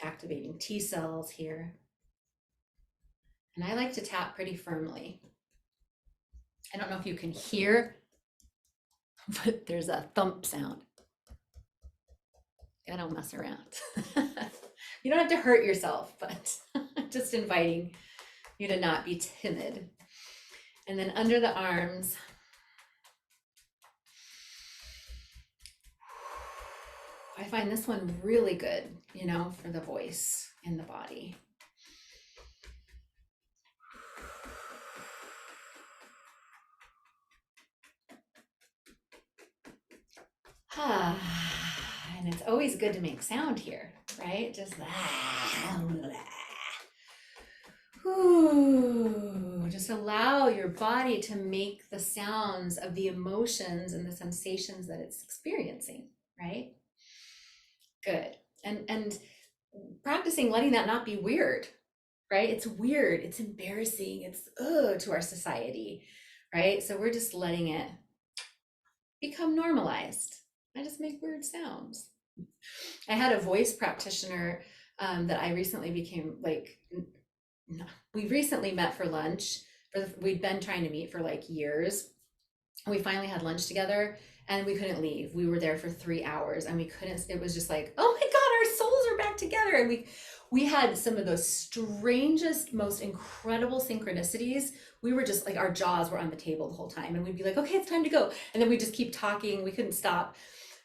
activating T cells here. And I like to tap pretty firmly. I don't know if you can hear, but there's a thump sound. I don't mess around. You don't have to hurt yourself, but I'm just inviting you to not be timid. And then under the arms, I find this one really good, for the voice and the body. And it's always good to make sound here, right? Just just allow your body to make the sounds of the emotions and the sensations that it's experiencing, right? Good. And practicing letting that not be weird, right? It's weird, it's embarrassing, it's to our society, right? So we're just letting it become normalized. I just make weird sounds. I had a voice practitioner that I recently became we recently met for lunch. We'd been trying to meet for years. We finally had lunch together and we couldn't leave. We were there for 3 hours and we couldn't, it was just like, oh my God, our souls are back together. And we had some of those strangest, most incredible synchronicities. We were just our jaws were on the table the whole time and we'd be like, okay, it's time to go. And then we just keep talking. We couldn't stop.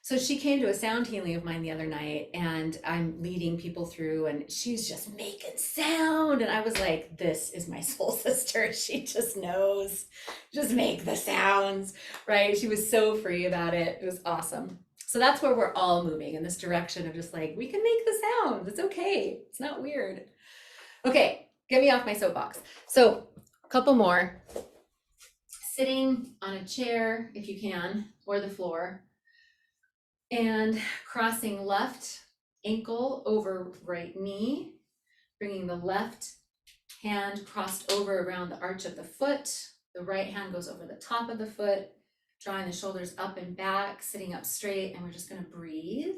So she came to a sound healing of mine the other night and I'm leading people through and she's just making sound. And I was like, this is my soul sister. She just knows, just make the sounds, right? She was so free about it. It was awesome. So that's where we're all moving in this direction of just we can make the sounds. It's okay. It's not weird. Okay, get me off my soapbox. So a couple more. Sitting on a chair, if you can, or the floor. And crossing left ankle over right knee, bringing the left hand crossed over around the arch of the foot. The right hand goes over the top of the foot, drawing the shoulders up and back, sitting up straight, and we're just going to breathe.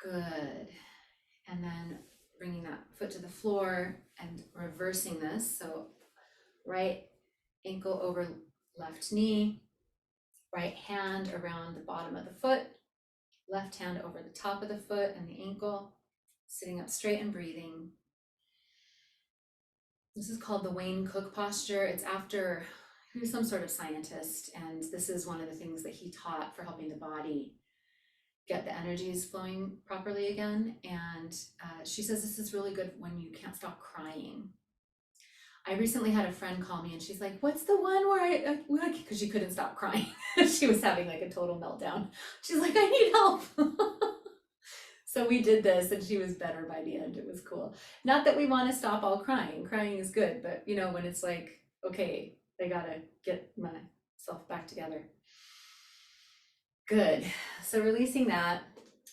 Good. And then bringing that foot to the floor and reversing this. So right ankle over left knee, right hand around the bottom of the foot, left hand over the top of the foot and the ankle, sitting up straight and breathing. This is called the Wayne Cook posture. It's after, he was some sort of scientist, and this is one of the things that he taught for helping the body get the energies flowing properly again. And she says this is really good when you can't stop crying. I recently had a friend call me and she's like, what's the one where because she couldn't stop crying. She was having like a total meltdown. She's like, I need help. So we did this and she was better by the end. It was cool. Not that we want to stop all crying. Crying is good, but you know, when it's like, okay, I gotta get myself back together. Good. So releasing that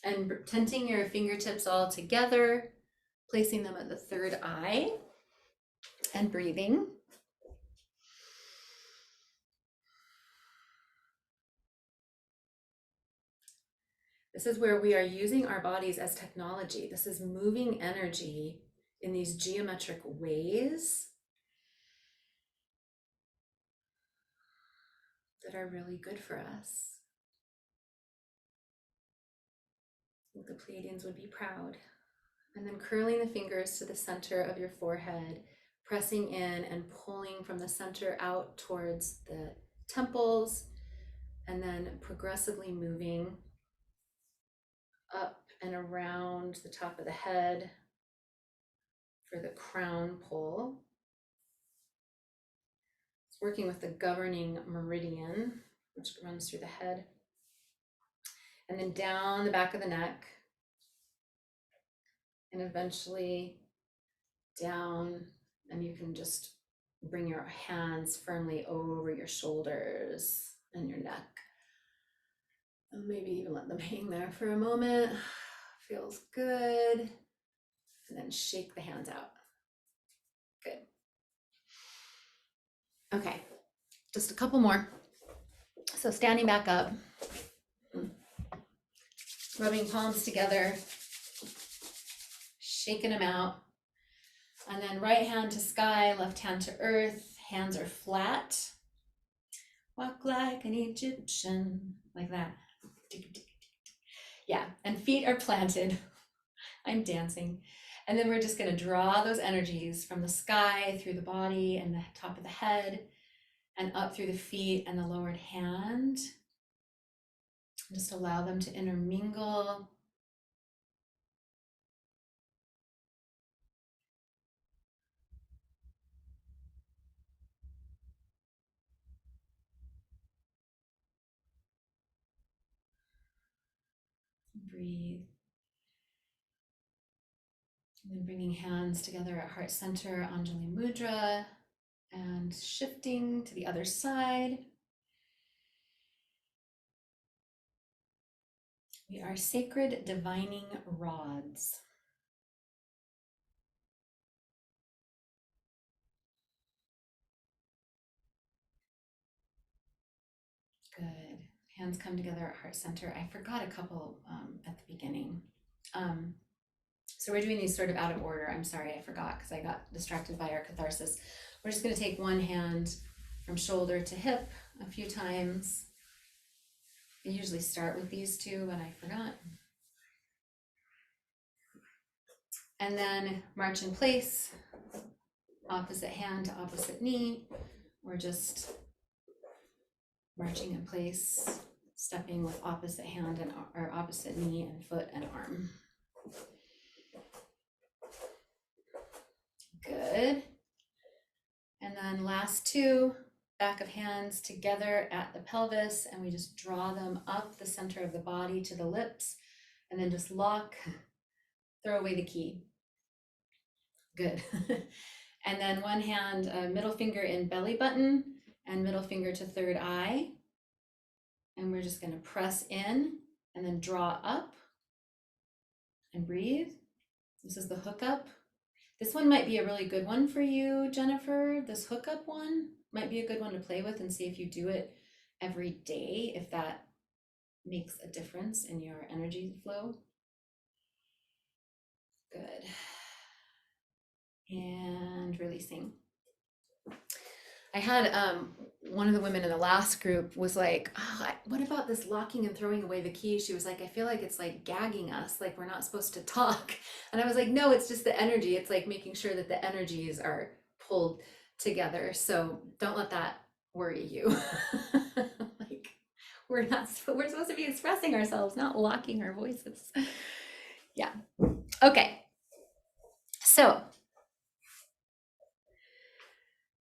and tenting your fingertips all together, placing them at the third eye and breathing. This is where we are using our bodies as technology. This is moving energy in these geometric ways that are really good for us. I think the pleiadians would be proud. And then curling the fingers to the center of your forehead, pressing in and pulling from the center out towards the temples, and then progressively moving up and around the top of the head for the crown pull. It's working with the governing meridian, which runs through the head, and then down the back of the neck, and eventually down, and you can just bring your hands firmly over your shoulders and your neck. And maybe even let them hang there for a moment. Feels good. And then shake the hands out. Good. Okay, just a couple more. So standing back up, rubbing palms together, shaking them out. And then right hand to sky, left hand to earth, hands are flat. Walk like an Egyptian, like that. Yeah, and feet are planted. I'm dancing. And then we're just gonna draw those energies from the sky through the body and the top of the head and up through the feet and the lowered hand. Just allow them to intermingle. Breathe. And then bringing hands together at heart center, Anjali Mudra, and shifting to the other side. We are sacred divining rods. Good. Hands come together at heart center. I forgot a couple at the beginning. So we're doing these sort of out of order. I'm sorry, I forgot because I got distracted by our catharsis. We're just going to take one hand from shoulder to hip a few times. I usually start with these two, but I forgot. And then march in place, opposite hand to opposite knee. We're just marching in place, stepping with opposite hand and or opposite knee and foot and arm. Good. And then last two, back of hands together at the pelvis, and we just draw them up the center of the body to the lips, and then just lock, throw away the key. Good. And then one hand, middle finger in belly button and middle finger to third eye. And we're just going to press in and then draw up and breathe. This is the hookup. This one might be a really good one for you, Jennifer. This hookup one might be a good one to play with and see if you do it every day, if that makes a difference in your energy flow. Good. And releasing. I had one of the women in the last group was like, oh, what about this locking and throwing away the key? She was like, I feel like it's like gagging us, like we're not supposed to talk. And I was like, no, it's just the energy. It's like making sure that the energies are pulled together. So don't let that worry you. Like we're supposed to be expressing ourselves, not locking our voices. Yeah. Okay. So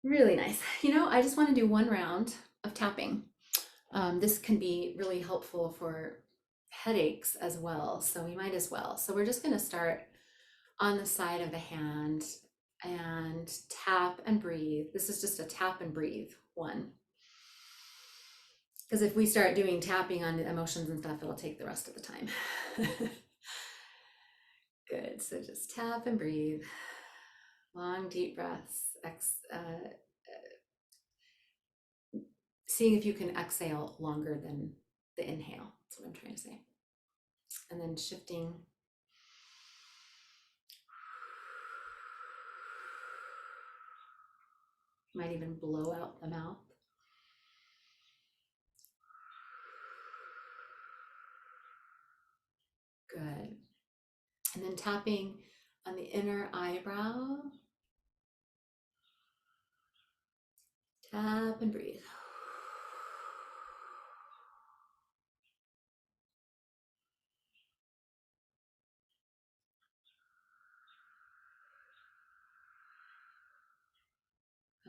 really nice. You know, I just want to do one round of tapping. This can be really helpful for headaches as well, so we might as well. So we're just going to start on the side of the hand and tap and breathe. This is just a tap and breathe one. Because if we start doing tapping on emotions and stuff, it'll take the rest of the time. Good. So just tap and breathe. Long, deep breaths. Seeing if you can exhale longer than the inhale. That's what I'm trying to say. And then shifting. Might even blow out the mouth. Good. And then tapping on the inner eyebrow. Tap and breathe.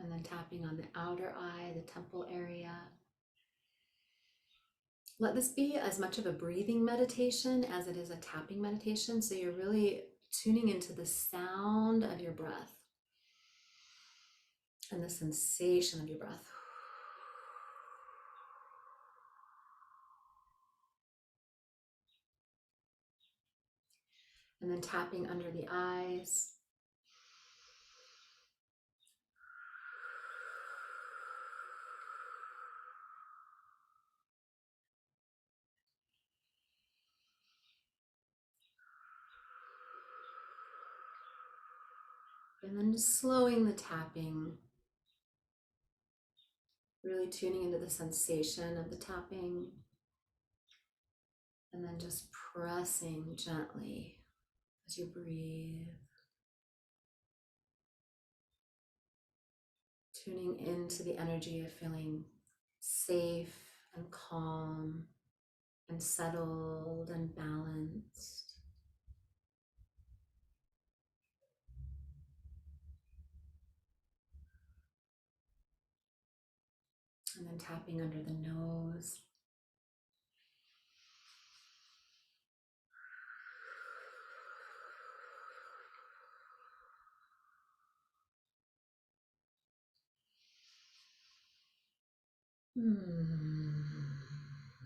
And then tapping on the outer eye, the temple area. Let this be as much of a breathing meditation as it is a tapping meditation. So you're really tuning into the sound of your breath and the sensation of your breath. And then tapping under the eyes. And then just slowing the tapping, really tuning into the sensation of the tapping, and then just pressing gently as you breathe, tuning into the energy of feeling safe and calm and settled and balanced. And then tapping under the nose.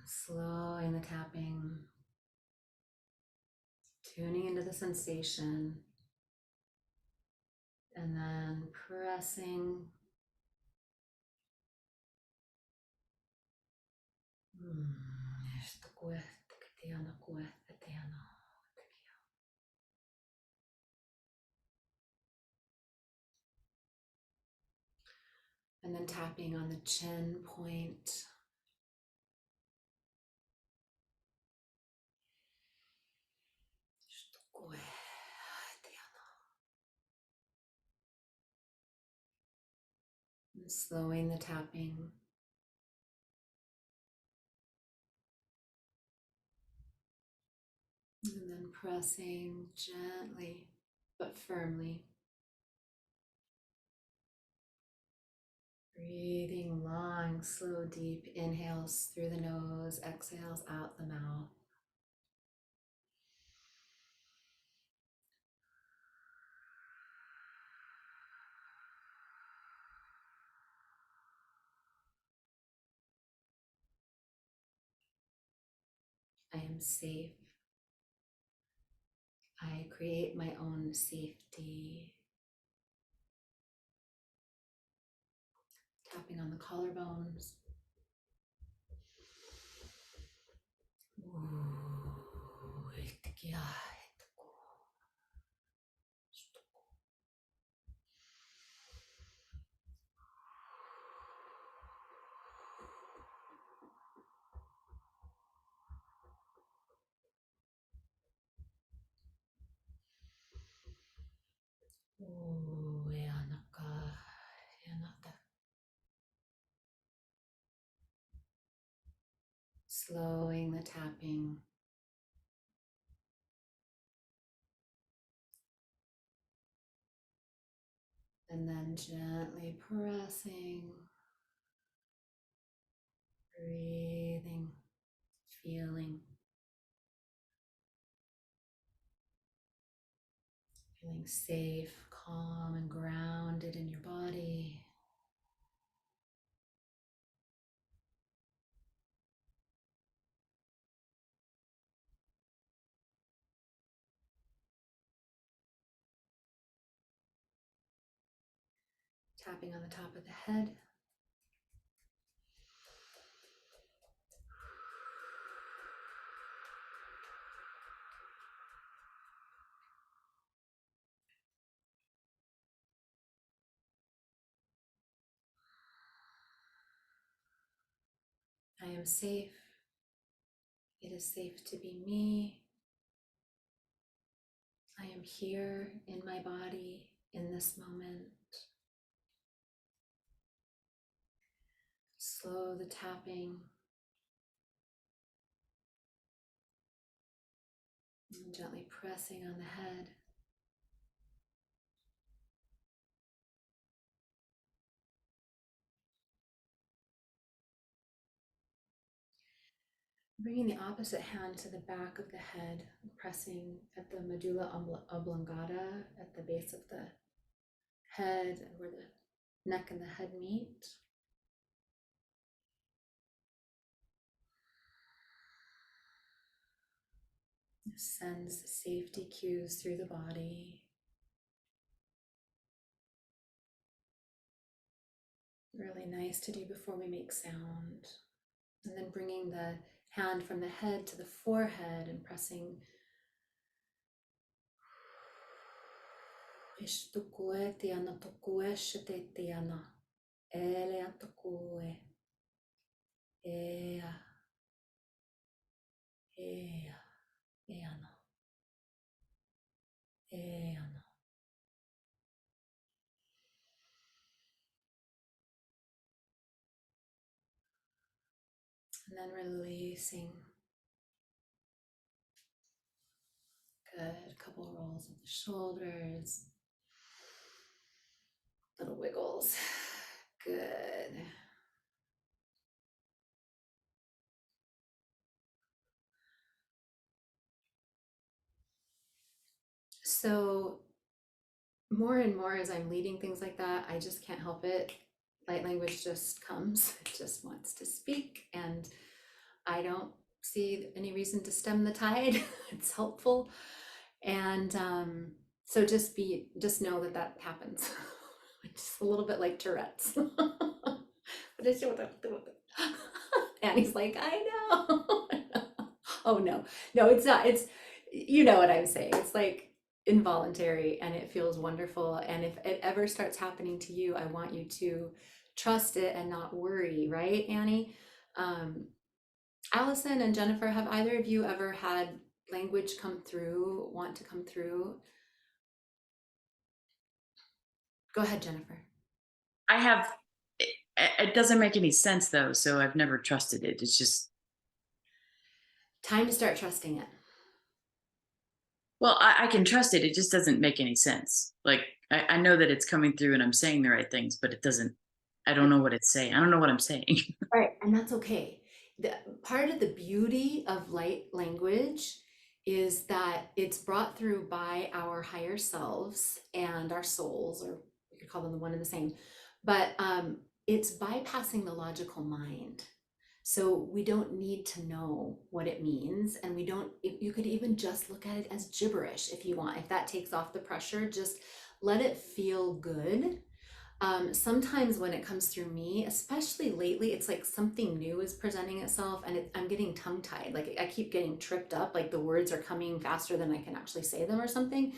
Slowing the tapping, tuning into the sensation, and then pressing. And then tapping on the chin point. And slowing the tapping. And then pressing gently but firmly. Breathing long, slow, deep inhales through the nose, exhales out the mouth. I am safe. I create my own safety. Tapping on the collarbones. Slowing the tapping. And then gently pressing, breathing, feeling. Feeling safe, calm, and grounded in your body. Tapping on the top of the head. I am safe. It is safe to be me. I am here in my body in this moment. Slow the tapping. And gently pressing on the head. Bringing the opposite hand to the back of the head, pressing at the medulla oblongata at the base of the head, where the neck and the head meet. Sends safety cues through the body. Really nice to do before we make sound. And then bringing the hand from the head to the forehead and pressing. And then releasing. Good. Couple rolls of the shoulders. Little wiggles. Good. So more and more as I'm leading things like that, I just can't help it. Light language just comes. It just wants to speak, and I don't see any reason to stem the tide. It's helpful. And so just know that happens. It's a little bit like Tourette's. And he's like, I know. Oh no, it's not. It's, you know what I'm saying. It's like involuntary and it feels wonderful. And if it ever starts happening to you, I want you to trust it and not worry, right, Annie? Alison and Jennifer, have either of you ever had language want to come through? Go ahead, Jennifer. I have, it doesn't make any sense though, so I've never trusted it. It's just, Time to start trusting it. well, I can trust it. It just doesn't make any sense. Like, I know that it's coming through and I'm saying the right things, but it doesn't. I don't know what it's saying. I don't know what I'm saying. Right, and that's okay. Part of the beauty of light language is that it's brought through by our higher selves and our souls, or we could call them the one and the same, but it's bypassing the logical mind. So we don't need to know what it means, and we don't, you could even just look at it as gibberish if you want. If that takes off the pressure, just let it feel good. Sometimes when it comes through me, especially lately, it's like something new is presenting itself, and I'm getting tongue-tied. Like I keep getting tripped up, like the words are coming faster than I can actually say them or something.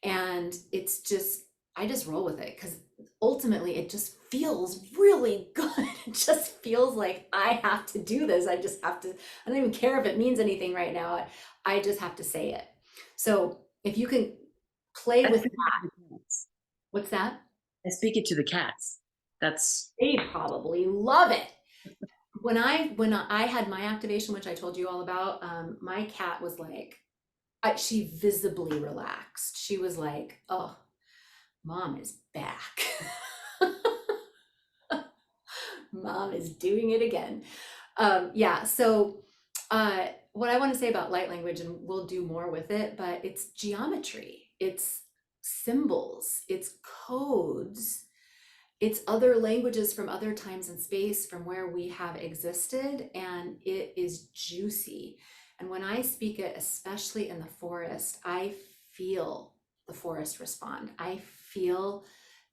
And it's just, I just roll with it because ultimately it just feels really good. It just feels like I have to do this. I just have to, I don't even care if it means anything right now. I just have to say it. So if you can play with that, what's that? I speak it to the cats. That's They probably love it. When I had my activation, which I told you all about, my cat was like, she visibly relaxed. She was like, oh, mom is back. Mom is doing it again. Yeah, so what I want to say about light language, and we'll do more with it, but it's geometry, it's symbols, it's codes, it's other languages from other times and space from where we have existed, and it is juicy. And when I speak it, especially in the forest, I feel the forest respond. I feel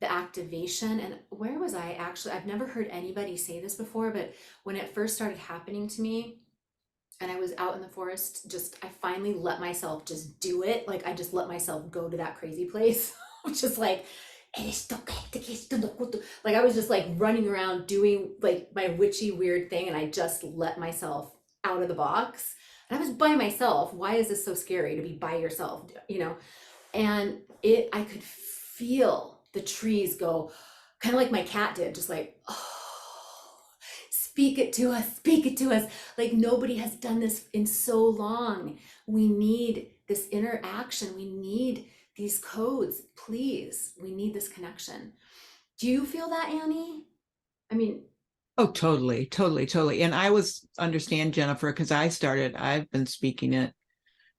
the activation. And where was I actually? I've never heard anybody say this before, but when it first started happening to me, and I was out in the forest, I finally let myself just do it. Like I just let myself go to that crazy place, which is like, like I was just like running around doing like my witchy weird thing, and I just let myself out of the box. And I was by myself. Why is this so scary to be by yourself, And I could feel the trees go, kind of like my cat did, just like, oh, speak it to us, speak it to us. Like nobody has done this in so long. We need this interaction. We need these codes, please. We need this connection. Do you feel that, Annie? I mean, Oh, totally, totally, totally. And I understand, Jennifer, because I've been speaking it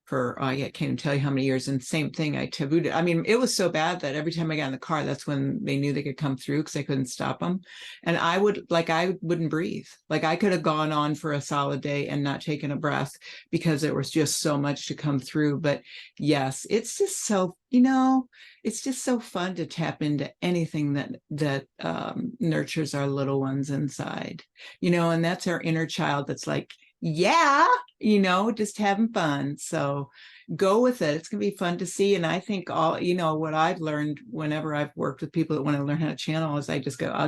for, I can't even tell you how many years. And same thing, I tabooed it. I mean, it was so bad that every time I got in the car, that's when they knew they could come through because I couldn't stop them. And I wouldn't breathe. Like I could have gone on for a solid day and not taken a breath because there was just so much to come through. But yes, it's just so, it's just so fun to tap into anything that nurtures our little ones inside, and that's our inner child that's like, yeah, just having fun. So go with it. It's going to be fun to see. And I think what I've learned whenever I've worked with people that want to learn how to channel is I'll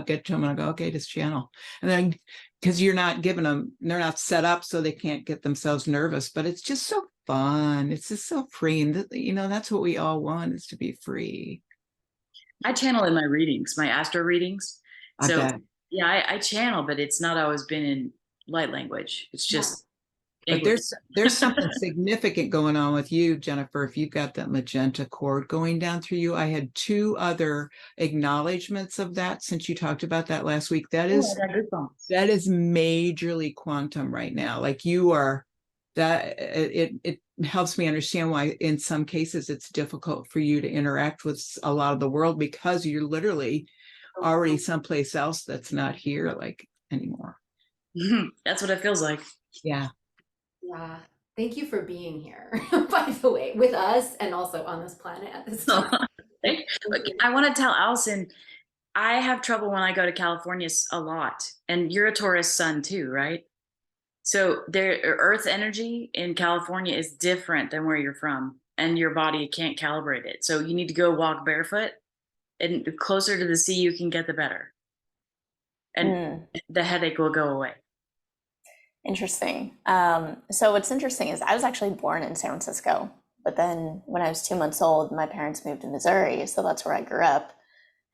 get to them and I'll go, okay, just channel. And then, because you're not giving them, they're not set up so they can't get themselves nervous, but it's just so fun. It's just so free. And, that's what we all want, is to be free. I channel in my readings, my astro readings. I So bet. yeah, I channel, but it's not always been in light language. It's just But there's something significant going on with you, Jennifer. If you've got that magenta cord going down through you, I had 2 other acknowledgments of that since you talked about that last week. That is majorly quantum right now. Like you are, that it helps me understand why in some cases it's difficult for you to interact with a lot of the world, because you're literally already someplace else that's not here like anymore. That's what it feels like. Yeah. yeah. Thank you for being here, by the way, with us and also on this planet at this time. I want to tell Alison, I have trouble when I go to California a lot, and you're a Taurus sun too, right? So Earth energy in California is different than where you're from, and your body can't calibrate it. So you need to go walk barefoot, and the closer to the sea you can get, the better. And the headache will go away. Interesting. So what's interesting is I was actually born in San Francisco, but then when I was 2 months old, my parents moved to Missouri, so that's where I grew up.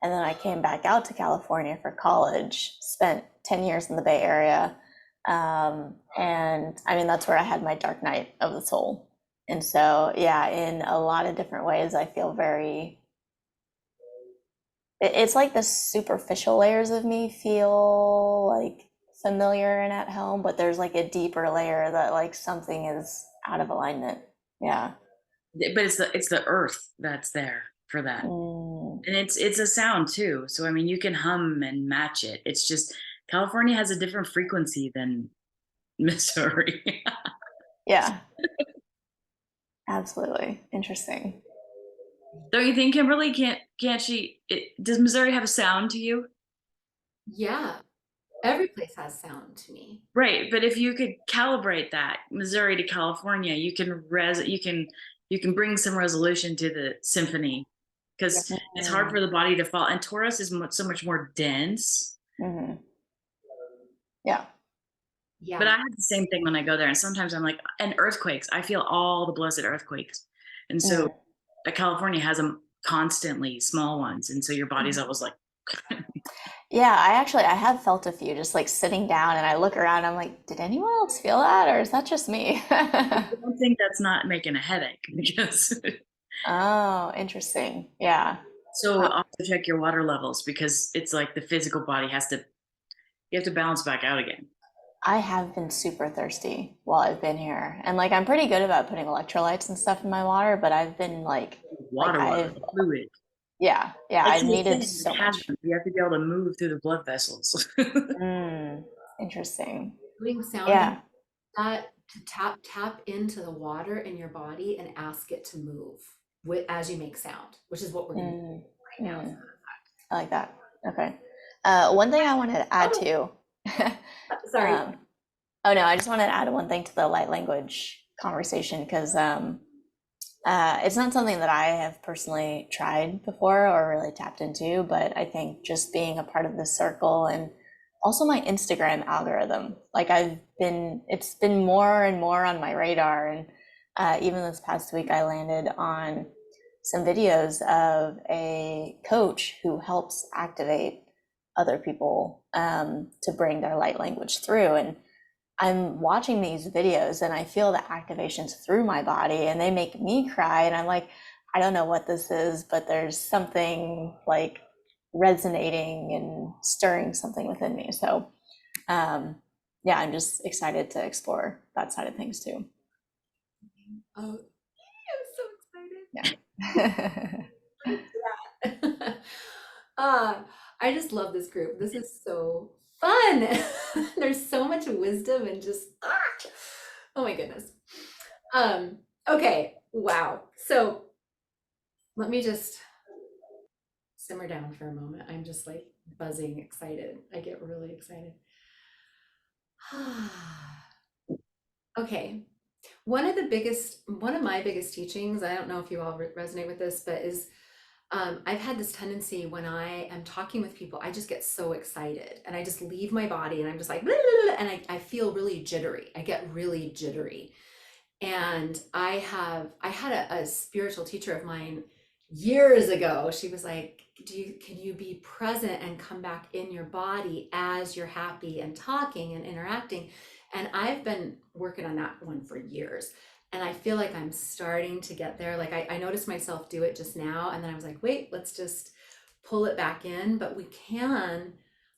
And then I came back out to California for college, spent 10 years in the Bay Area. And I mean, that's where I had my dark night of the soul. And so, yeah, in a lot of different ways, I feel very it's like the superficial layers of me feel like familiar and at home, but there's like a deeper layer that like something is out of alignment. Yeah. But it's the earth that's there for that. Mm. And it's a sound too. So I mean you can hum and match it. It's just California has a different frequency than Missouri. Yeah, absolutely. Interesting. Don't you think, Kimberly? Can't she? Does Missouri have a sound to you? Yeah, every place has sound to me. Right, but if you could calibrate that Missouri to California, you can bring some resolution to the symphony because it's hard for the body to fall. And Taurus is so much more dense. Mm-hmm. Yeah. Yeah. But I have the same thing when I go there, and sometimes I'm like, and earthquakes. I feel all the blessed earthquakes, and so California has them constantly, small ones, and so your body's always like. Yeah, I have felt a few just like sitting down and I look around, I'm like, did anyone else feel that or is that just me? I don't think that's not making a headache because. Oh, interesting. Yeah. So also check your water levels because it's like the physical body you have to balance back out again. I have been super thirsty while I've been here. And like I'm pretty good about putting electrolytes and stuff in my water, but I've been like Water, I've fluid. yeah, That's I've the needed thing. so much. You have to be able to move through the blood vessels. Interesting. Doing sound Yeah. that to tap into the water in your body and ask it to move as you make sound, which is what we're going to do right now. I like that. Okay. One thing I wanted to add to. Sorry. Oh no, I just wanted to add one thing to the light language conversation because it's not something that I have personally tried before or really tapped into, but I think just being a part of this circle and also my Instagram algorithm, like it's been more and more on my radar. And even this past week, I landed on some videos of a coach who helps activate other people to bring their light language through. And I'm watching these videos and I feel the activations through my body and they make me cry. And I'm like, I don't know what this is, but there's something like resonating and stirring something within me. So, yeah, I'm just excited to explore that side of things too. Oh, I'm so excited. Yeah. I just love this group. This is so fun. There's so much wisdom and just oh my goodness. Okay, wow. So let me just simmer down for a moment. I'm just like buzzing excited. I get really excited. Okay. One of my biggest teachings, I don't know if you all resonate with this, but is I've had this tendency when I am talking with people, I just get so excited and I just leave my body and I'm just like, blah, blah, blah, and I feel really jittery. I get really jittery. And I had a spiritual teacher of mine years ago. She was like, can you be present and come back in your body as you're happy and talking and interacting? And I've been working on that one for years. And I feel like I'm starting to get there. Like I noticed myself do it just now. And then I was like, wait, let's just pull it back in. But we can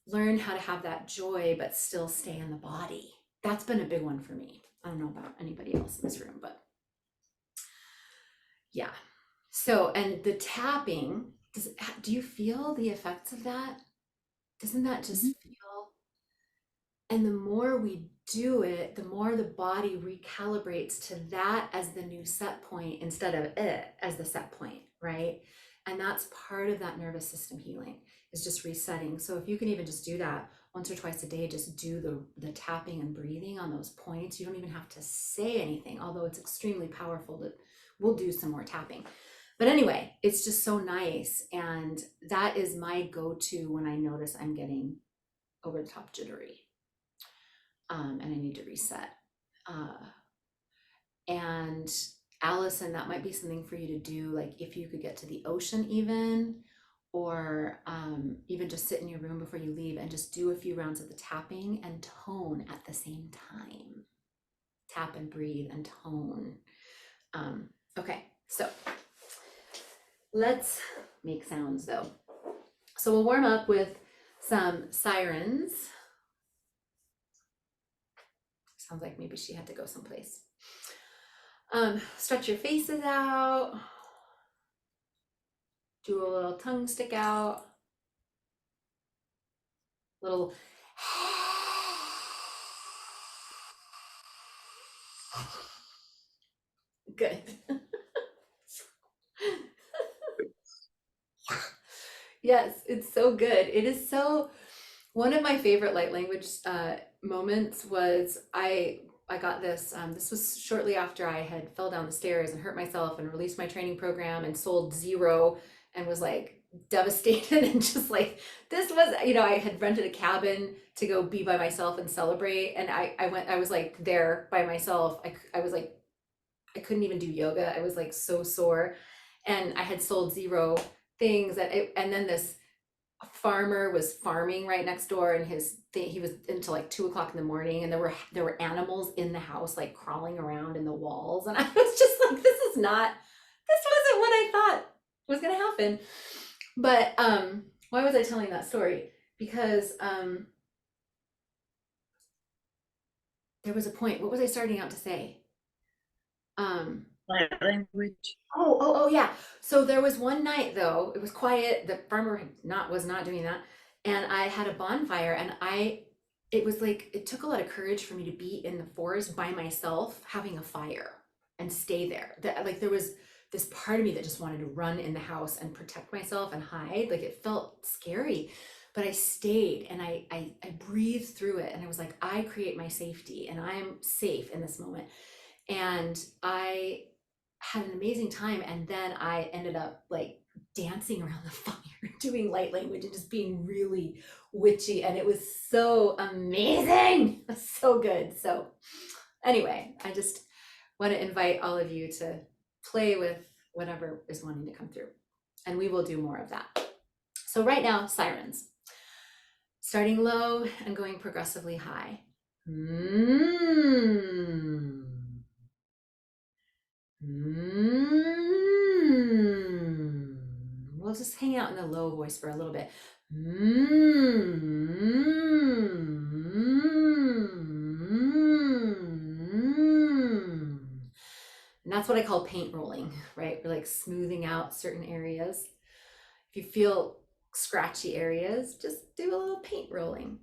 learn how to have that joy, but still stay in the body. That's been a big one for me. I don't know about anybody else in this room, but yeah. So, and the tapping, do you feel the effects of that? Doesn't that just feel? And the more we do it, the more the body recalibrates to that as the new set point instead of it as the set point, right? And that's part of that nervous system healing is just resetting. So if you can even just do that once or twice a day, just do the tapping and breathing on those points. You don't even have to say anything, although it's extremely powerful. We'll do some more tapping. But anyway, it's just so nice. And that is my go-to when I notice I'm getting over the top jittery. And I need to reset. And Alison, that might be something for you to do. Like if you could get to the ocean even, or even just sit in your room before you leave and just do a few rounds of the tapping and tone at the same time. Tap and breathe and tone. Okay, so let's make sounds though. So we'll warm up with some sirens. Sounds like maybe she had to go someplace. Stretch your faces out. Do a little tongue stick out. Little good. Yes, it's so good. It is so, one of my favorite light language moments was I got this, this was shortly after I had fell down the stairs and hurt myself and released my training program and sold zero and was like devastated and just like, this was, you know, I had rented a cabin to go be by myself and celebrate. And I was like there by myself. I was like, I couldn't even do yoga. I was like so sore and I had sold zero things and then this farmer was farming right next door and his thing, he was until like 2 o'clock in the morning and there were animals in the house like crawling around in the walls and I was just like, this wasn't what I thought was gonna happen. But why was I telling that story? Because there was a point. What was I starting out to say? Light language. Oh yeah. So there was one night though, it was quiet. The farmer was not doing that. And I had a bonfire and it was like, it took a lot of courage for me to be in the forest by myself, having a fire and stay there. Like there was this part of me that just wanted to run in the house and protect myself and hide. Like it felt scary, but I stayed and I breathed through it. And I was like, I create my safety and I'm safe in this moment. And I had an amazing time. And then I ended up like dancing around the fire, doing light language and just being really witchy. And it was so amazing. It was so good. So anyway, I just want to invite all of you to play with whatever is wanting to come through. And we will do more of that. So right now, sirens. Starting low and going progressively high. We'll just hang out in the low voice for a little bit. And that's what I call paint rolling, right? We're like smoothing out certain areas. If you feel scratchy areas, just do a little paint rolling.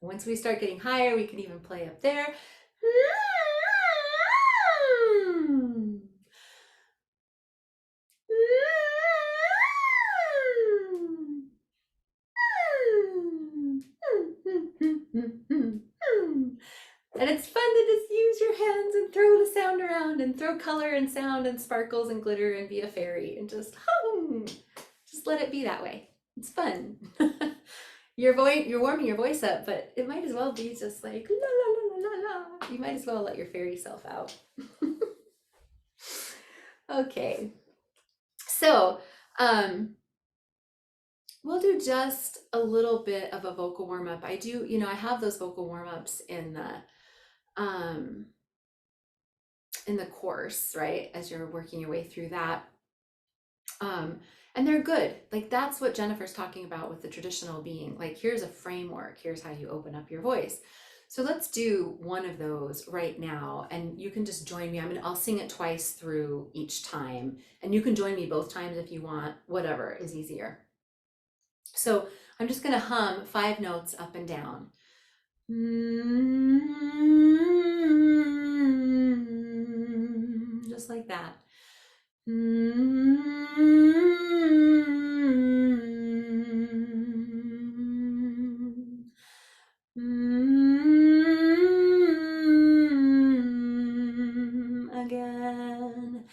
Once we start getting higher, we can even play up there. And it's fun to just use your hands and throw the sound around and throw color and sound and sparkles and glitter and be a fairy and just let it be that way. It's fun. You're warming your voice up, but it might as well be just like la la la la la la. You might as well let your fairy self out. Okay. So we'll do just a little bit of a vocal warm-up. I do, I have those vocal warm-ups in the course, right? As you're working your way through that. And they're good. Like that's what Jennifer's talking about with the traditional being. Like here's a framework, here's how you open up your voice. So let's do one of those right now. And you can just join me. I'll sing it twice through each time. And you can join me both times if you want, whatever is easier. So I'm just gonna hum 5 notes up and down. Just like that. Again.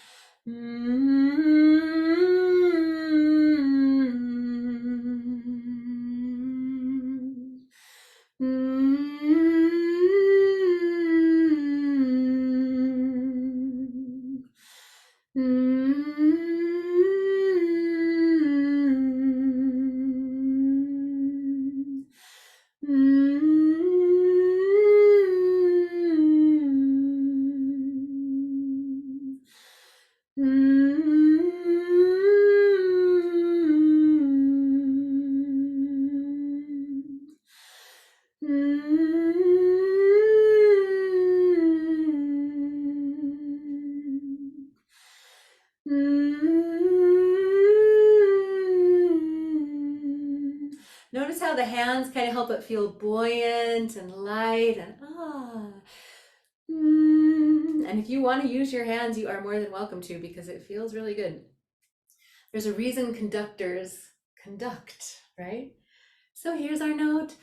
Notice how the hands kind of help it feel buoyant and light and And if you want to use your hands, you are more than welcome to, because it feels really good. There's a reason conductors conduct, right? So here's our note.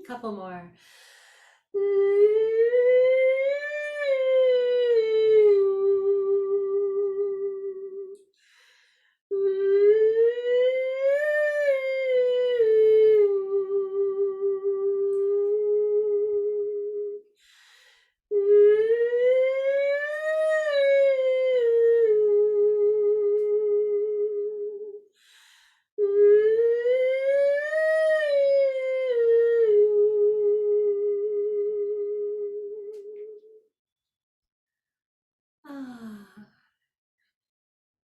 Couple more.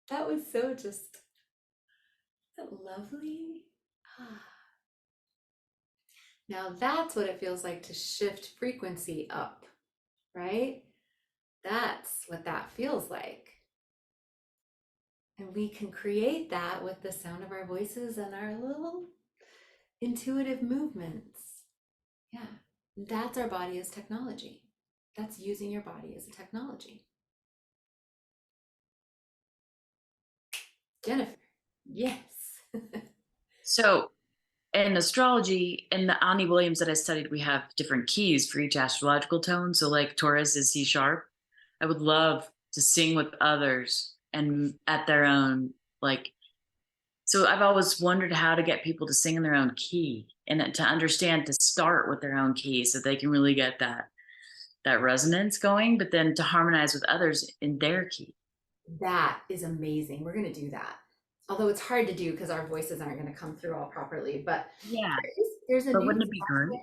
That was so just lovely. Now that's what it feels like to shift frequency up, right? That's what that feels like. And we can create that with the sound of our voices and our little intuitive movements. Yeah, that's our body as technology. That's using your body as a technology. Jennifer, yes. So in astrology, in the Ani Williams that I studied, we have different keys for each astrological tone. So like Taurus is C sharp. I would love to sing with others and at their own, like, so I've always wondered how to get people to sing in their own key and to understand to start with their own key so they can really get that resonance going, but then to harmonize with others in their key. That is amazing. We're going to do that. Although it's hard to do because our voices aren't going to come through all properly, but Yeah. there's a But new wouldn't it be great?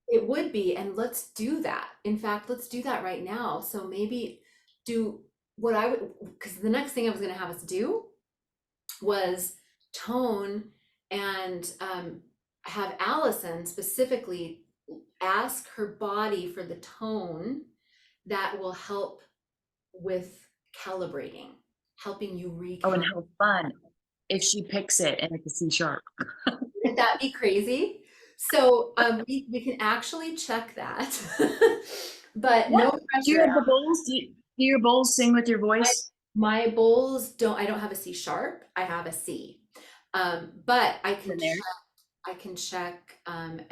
It would be, and let's do that. In fact, let's do that right now. So maybe do what I would, because the next thing I was going to have us do was tone and have Alison specifically ask her body for the tone that will help with calibrating, helping you Oh, and recalibrate. how fun if she picks it and it's a C sharp. Would that be crazy? So we can actually check that, but no Do you pressure. have the bowls? Do your bowls sing with your voice? My bowls I don't have a C sharp, I have a C. But I can check, and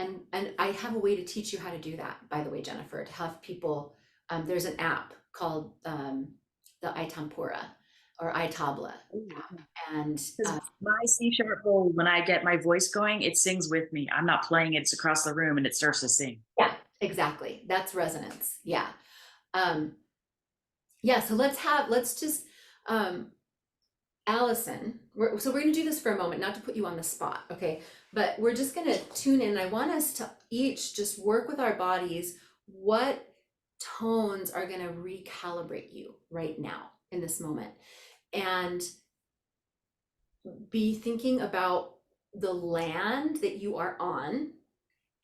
I have a way to teach you how to do that, by the way, Jennifer, to have people, there's an app called the iTempora or iTabla app. And my C sharp bowl, when I get my voice going, it sings with me. I'm not playing it, it's across the room and it starts to sing. yeah, exactly. That's resonance. Yeah. Yeah, so let's just Alison, so we're going to do this for a moment, not to put you on the spot, okay? But we're just gonna tune in. I want us to each just work with our bodies. What tones are gonna recalibrate you right now in this moment? And be thinking about the land that you are on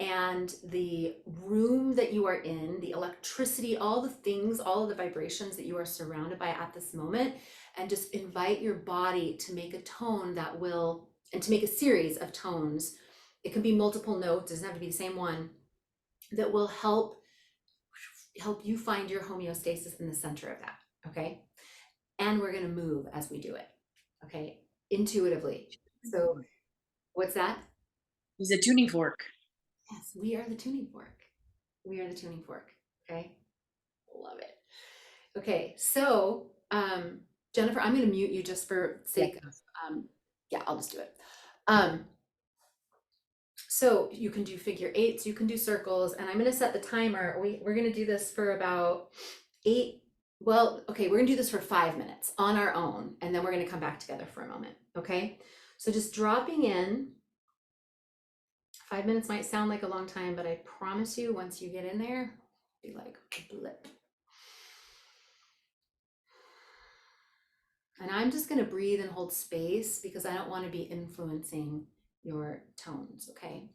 and the room that you are in, the electricity, all the things, all of the vibrations that you are surrounded by at this moment, and just invite your body to make a tone that will, and to make a series of tones. It can be multiple notes, it doesn't have to be the same one, that will help you find your homeostasis in the center of that, okay? And we're gonna move as we do it, okay? Intuitively. So what's that? He's a tuning fork. Yes, we are the tuning fork. We are the tuning fork. Okay. Love it. Okay. So, Jennifer, I'm going to mute you just for sake of, yeah, I'll just do it. So you can do figure eights, you can do circles, and I'm going to set the timer. We're going to do this for about 8. Well, okay, we're going to do this for 5 minutes on our own, and then we're going to come back together for a moment. Okay. So just dropping in. 5 minutes might sound like a long time, but I promise you, once you get in there, be like a blip. And I'm just going to breathe and hold space because I don't want to be influencing your tones, okay?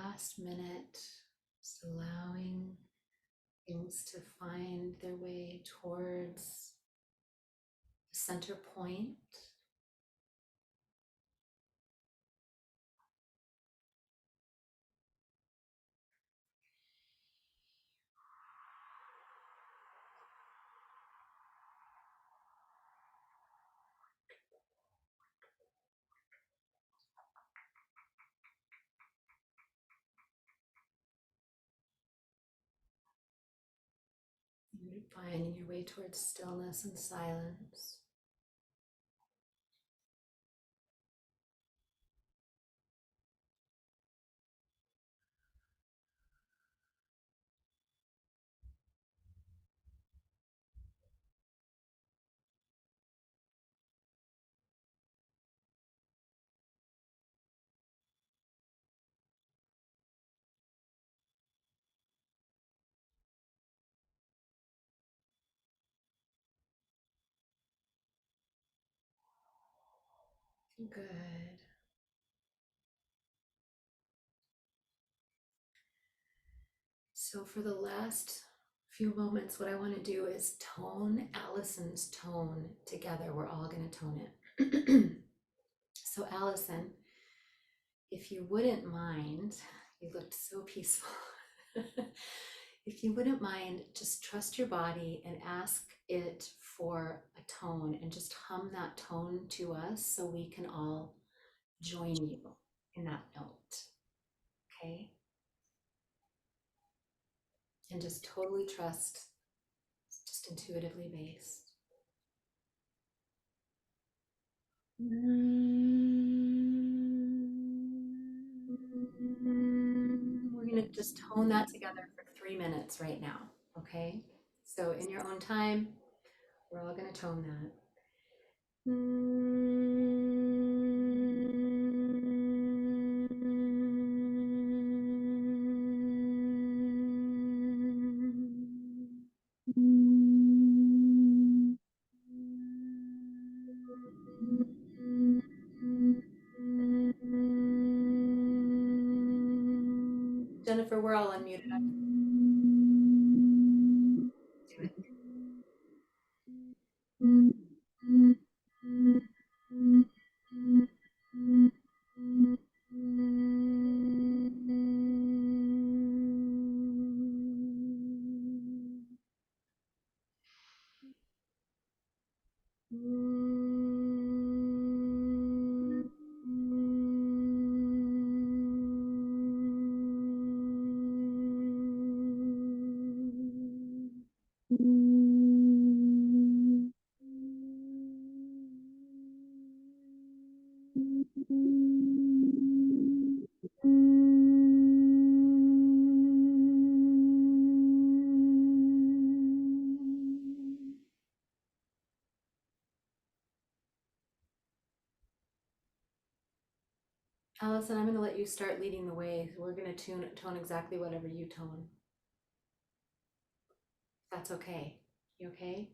last minute, just allowing things to find their way towards the center point. You're finding your way towards stillness and silence. Good. So for the last few moments, what I want to do is tone Allison's tone together. We're all going to tone it. So Allison, if you wouldn't mind, you looked so peaceful. If you wouldn't mind, just trust your body and ask it for a tone and just hum that tone to us so we can all join you in that note. Okay? And just totally trust, just intuitively based. We're going to just tone that together for 3 minutes right now, okay? So in your own time, we're all going to tone that. Jennifer, we're all unmuted. Do it. Alison, I'm going to let you start leading the way. We're going to tone exactly whatever you tone. That's okay. You okay?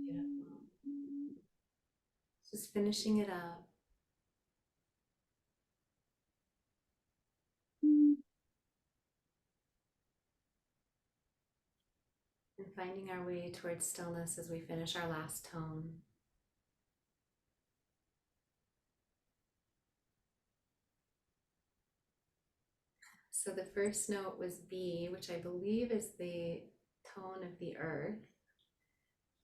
Beautiful. Just finishing it up. And finding our way towards stillness as we finish our last tone. So the first note was B, which I believe is the tone of the earth.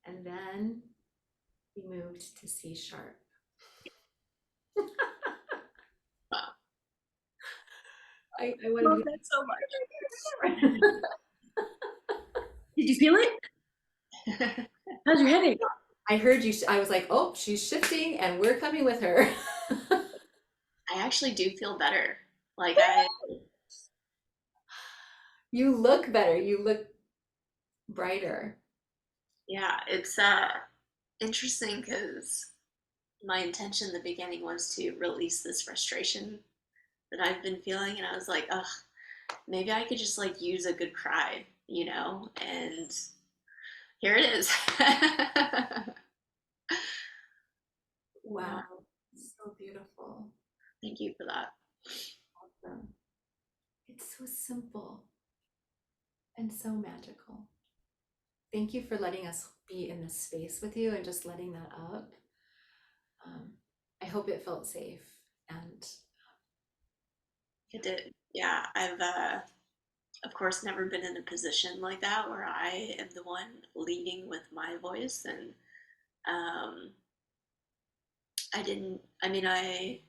And then we moved to C sharp. I want Love to that so much. be Did you feel it? How's your headache? I heard you. I was like, oh, she's shifting and we're coming with her. I actually do feel better. Like You look better. You look brighter. yeah, it's interesting because my intention in the beginning was to release this frustration that I've been feeling, and I was like, ugh, maybe I could just like use a good cry, you know? And here it is. Wow. So beautiful. Thank you for that. Awesome. It's so simple and so magical. Thank you for letting us be in this space with you and just letting that up. I hope it felt safe and It did. Yeah, I've of course never been in a position like that where I am the one leading with my voice, and I didn't. I mean, I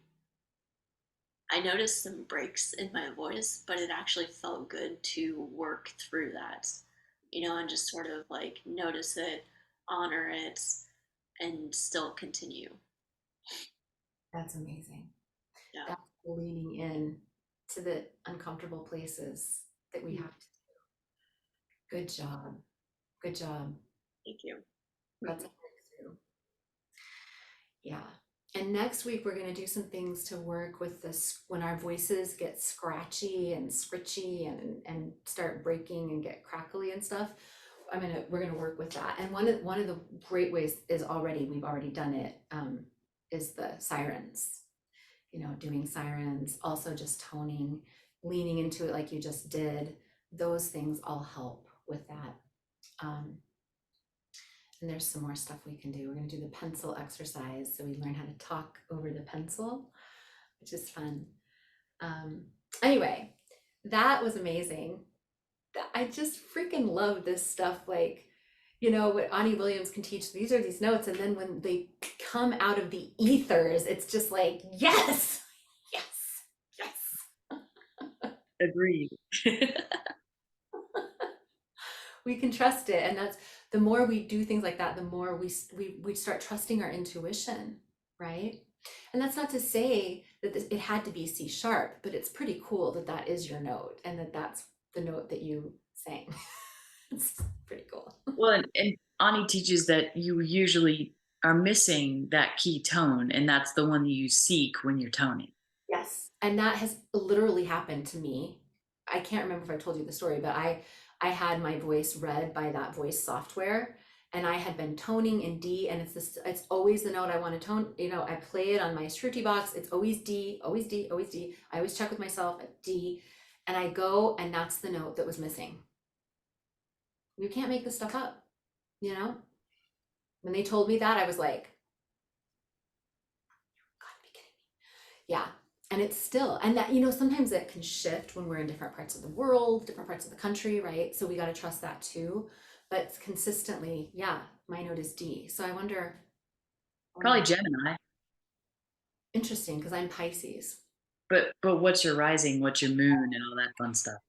noticed some breaks in my voice, but it actually felt good to work through that, you know, and just sort of like notice it, honor it, and still continue. that's amazing. Yeah. That's leaning in to the uncomfortable places that we have to do. Good job. Good job. Thank you. That's a breakthrough. Yeah. And next week, we're going to do some things to work with this when our voices get scratchy and scritchy and start breaking and get crackly and stuff. We're gonna work with that. And one of the great ways is we've already done it, is the sirens, you know, doing sirens, also just toning, leaning into it like you just did. Those things all help with that. And there's some more stuff we can do. We're going to do the pencil exercise. So we learn how to talk over the pencil, which is fun. Anyway, that was amazing. I just freaking love this stuff. Like, you know, what Ani Williams can teach, these are these notes. And then when they come out of the ethers, it's just like, yes, yes, yes. Agreed. We can trust it. And that's the more we do things like that, the more we start trusting our intuition, right? And that's not to say that it had to be C sharp, but it's pretty cool that that is your note and that that's the note that you sang. It's pretty cool. Well, and Ani teaches that you usually are missing that key tone, and that's the one you seek when you're toning. Yes. And that has literally happened to me. I can't remember if I told you the story, but I had my voice read by that voice software, and I had been toning in D, and it's always the note I want to tone. You know, I play it on my Shruti box. It's always D, always D, always D. I always check with myself at D, and I go, and that's the note that was missing. You can't make this stuff up, you know? When they told me that, I was like, God, be kidding me. Yeah. And it's still, and that, you know, sometimes it can shift when we're in different parts of the world, different parts of the country, right? So we got to trust that too. But consistently, yeah, my note is D. So I wonder. Probably Gemini. Interesting, because I'm Pisces. But what's your rising? What's your moon and all that fun stuff?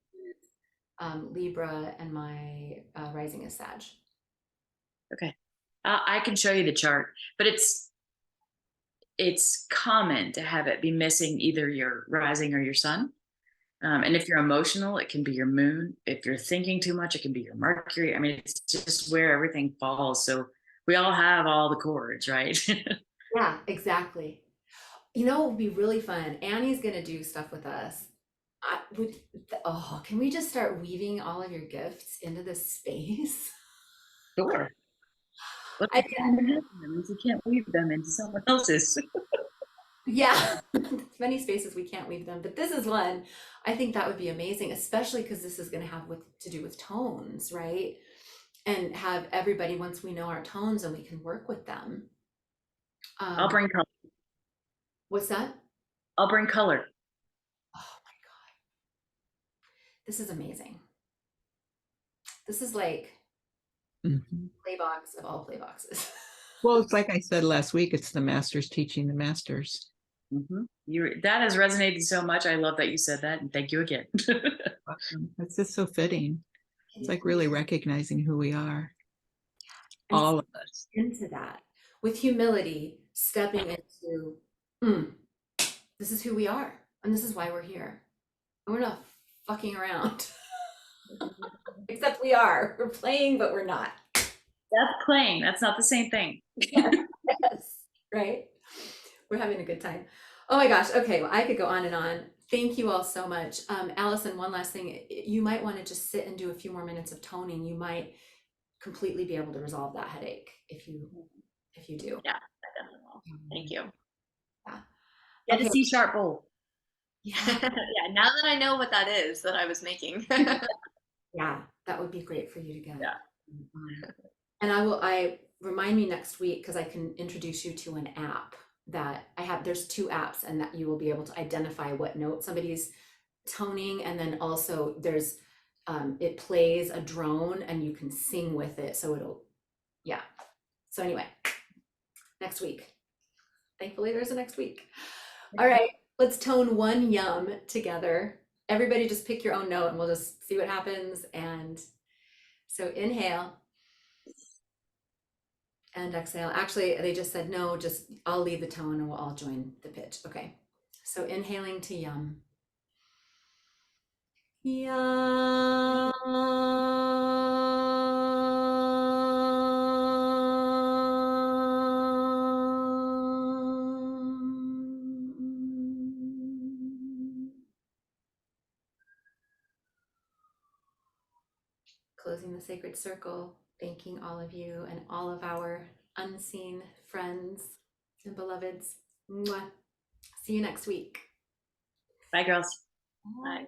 Libra, and my rising is Sag. Okay, I can show you the chart, but it's common to have it be missing either your rising or your sun. And if you're emotional, it can be your moon. If you're thinking too much, it can be your Mercury. I mean, it's just where everything falls. So we all have all the chords, right? Yeah, exactly. You know, it would be really fun. Annie's gonna do stuff with us. Can we just start weaving all of your gifts into this space? Sure. What's I, the point in having them if you can't weave them into someone else's? yeah, many spaces we can't weave them, but this is one. I think that would be amazing, especially because this is going to have to do with tones, right? And have everybody, once we know our tones and we can work with them. I'll bring color. What's that? I'll bring color. Oh my God. This is amazing. This is like Mhm. playbox of all playboxes. Well, it's like I said last week, it's the masters teaching the masters. That has resonated so much. I love that you said that, and thank you again. It's just so fitting. It's like really recognizing who we are, all of us. Into that with humility, stepping into, this is who we are, and this is why we're here. And we're not fucking around. Except we are. We're playing, but we're not. That's playing. That's not the same thing. Yes, right? We're having a good time. Oh my gosh. Okay, well, I could go on and on. Thank you all so much. Alison, one last thing. You might want to just sit and do a few more minutes of toning. You might completely be able to resolve that headache if you do. Yeah, I definitely will. Thank you. Yeah. Get Okay. a C-sharp bowl. Yeah. Yeah, now that I know what that is that I was making. Yeah, that would be great for you to get. Yeah. And I remind me next week, because I can introduce you to an app that I have. There's 2 apps, and that you will be able to identify what note somebody's toning, and then also there's it plays a drone and you can sing with it, so it'll, yeah. So anyway, next week. Thankfully there's a next week. All right, let's tone 1 yum together. Everybody just pick your own note and we'll just see what happens. And so inhale and exhale. Actually, they just said no, just I'll lead the tone and we'll all join the pitch. Okay, so inhaling to yum. Yum. Closing the sacred circle, thanking all of you and all of our unseen friends and beloveds. Mwah. See you next week. Bye, girls. Bye.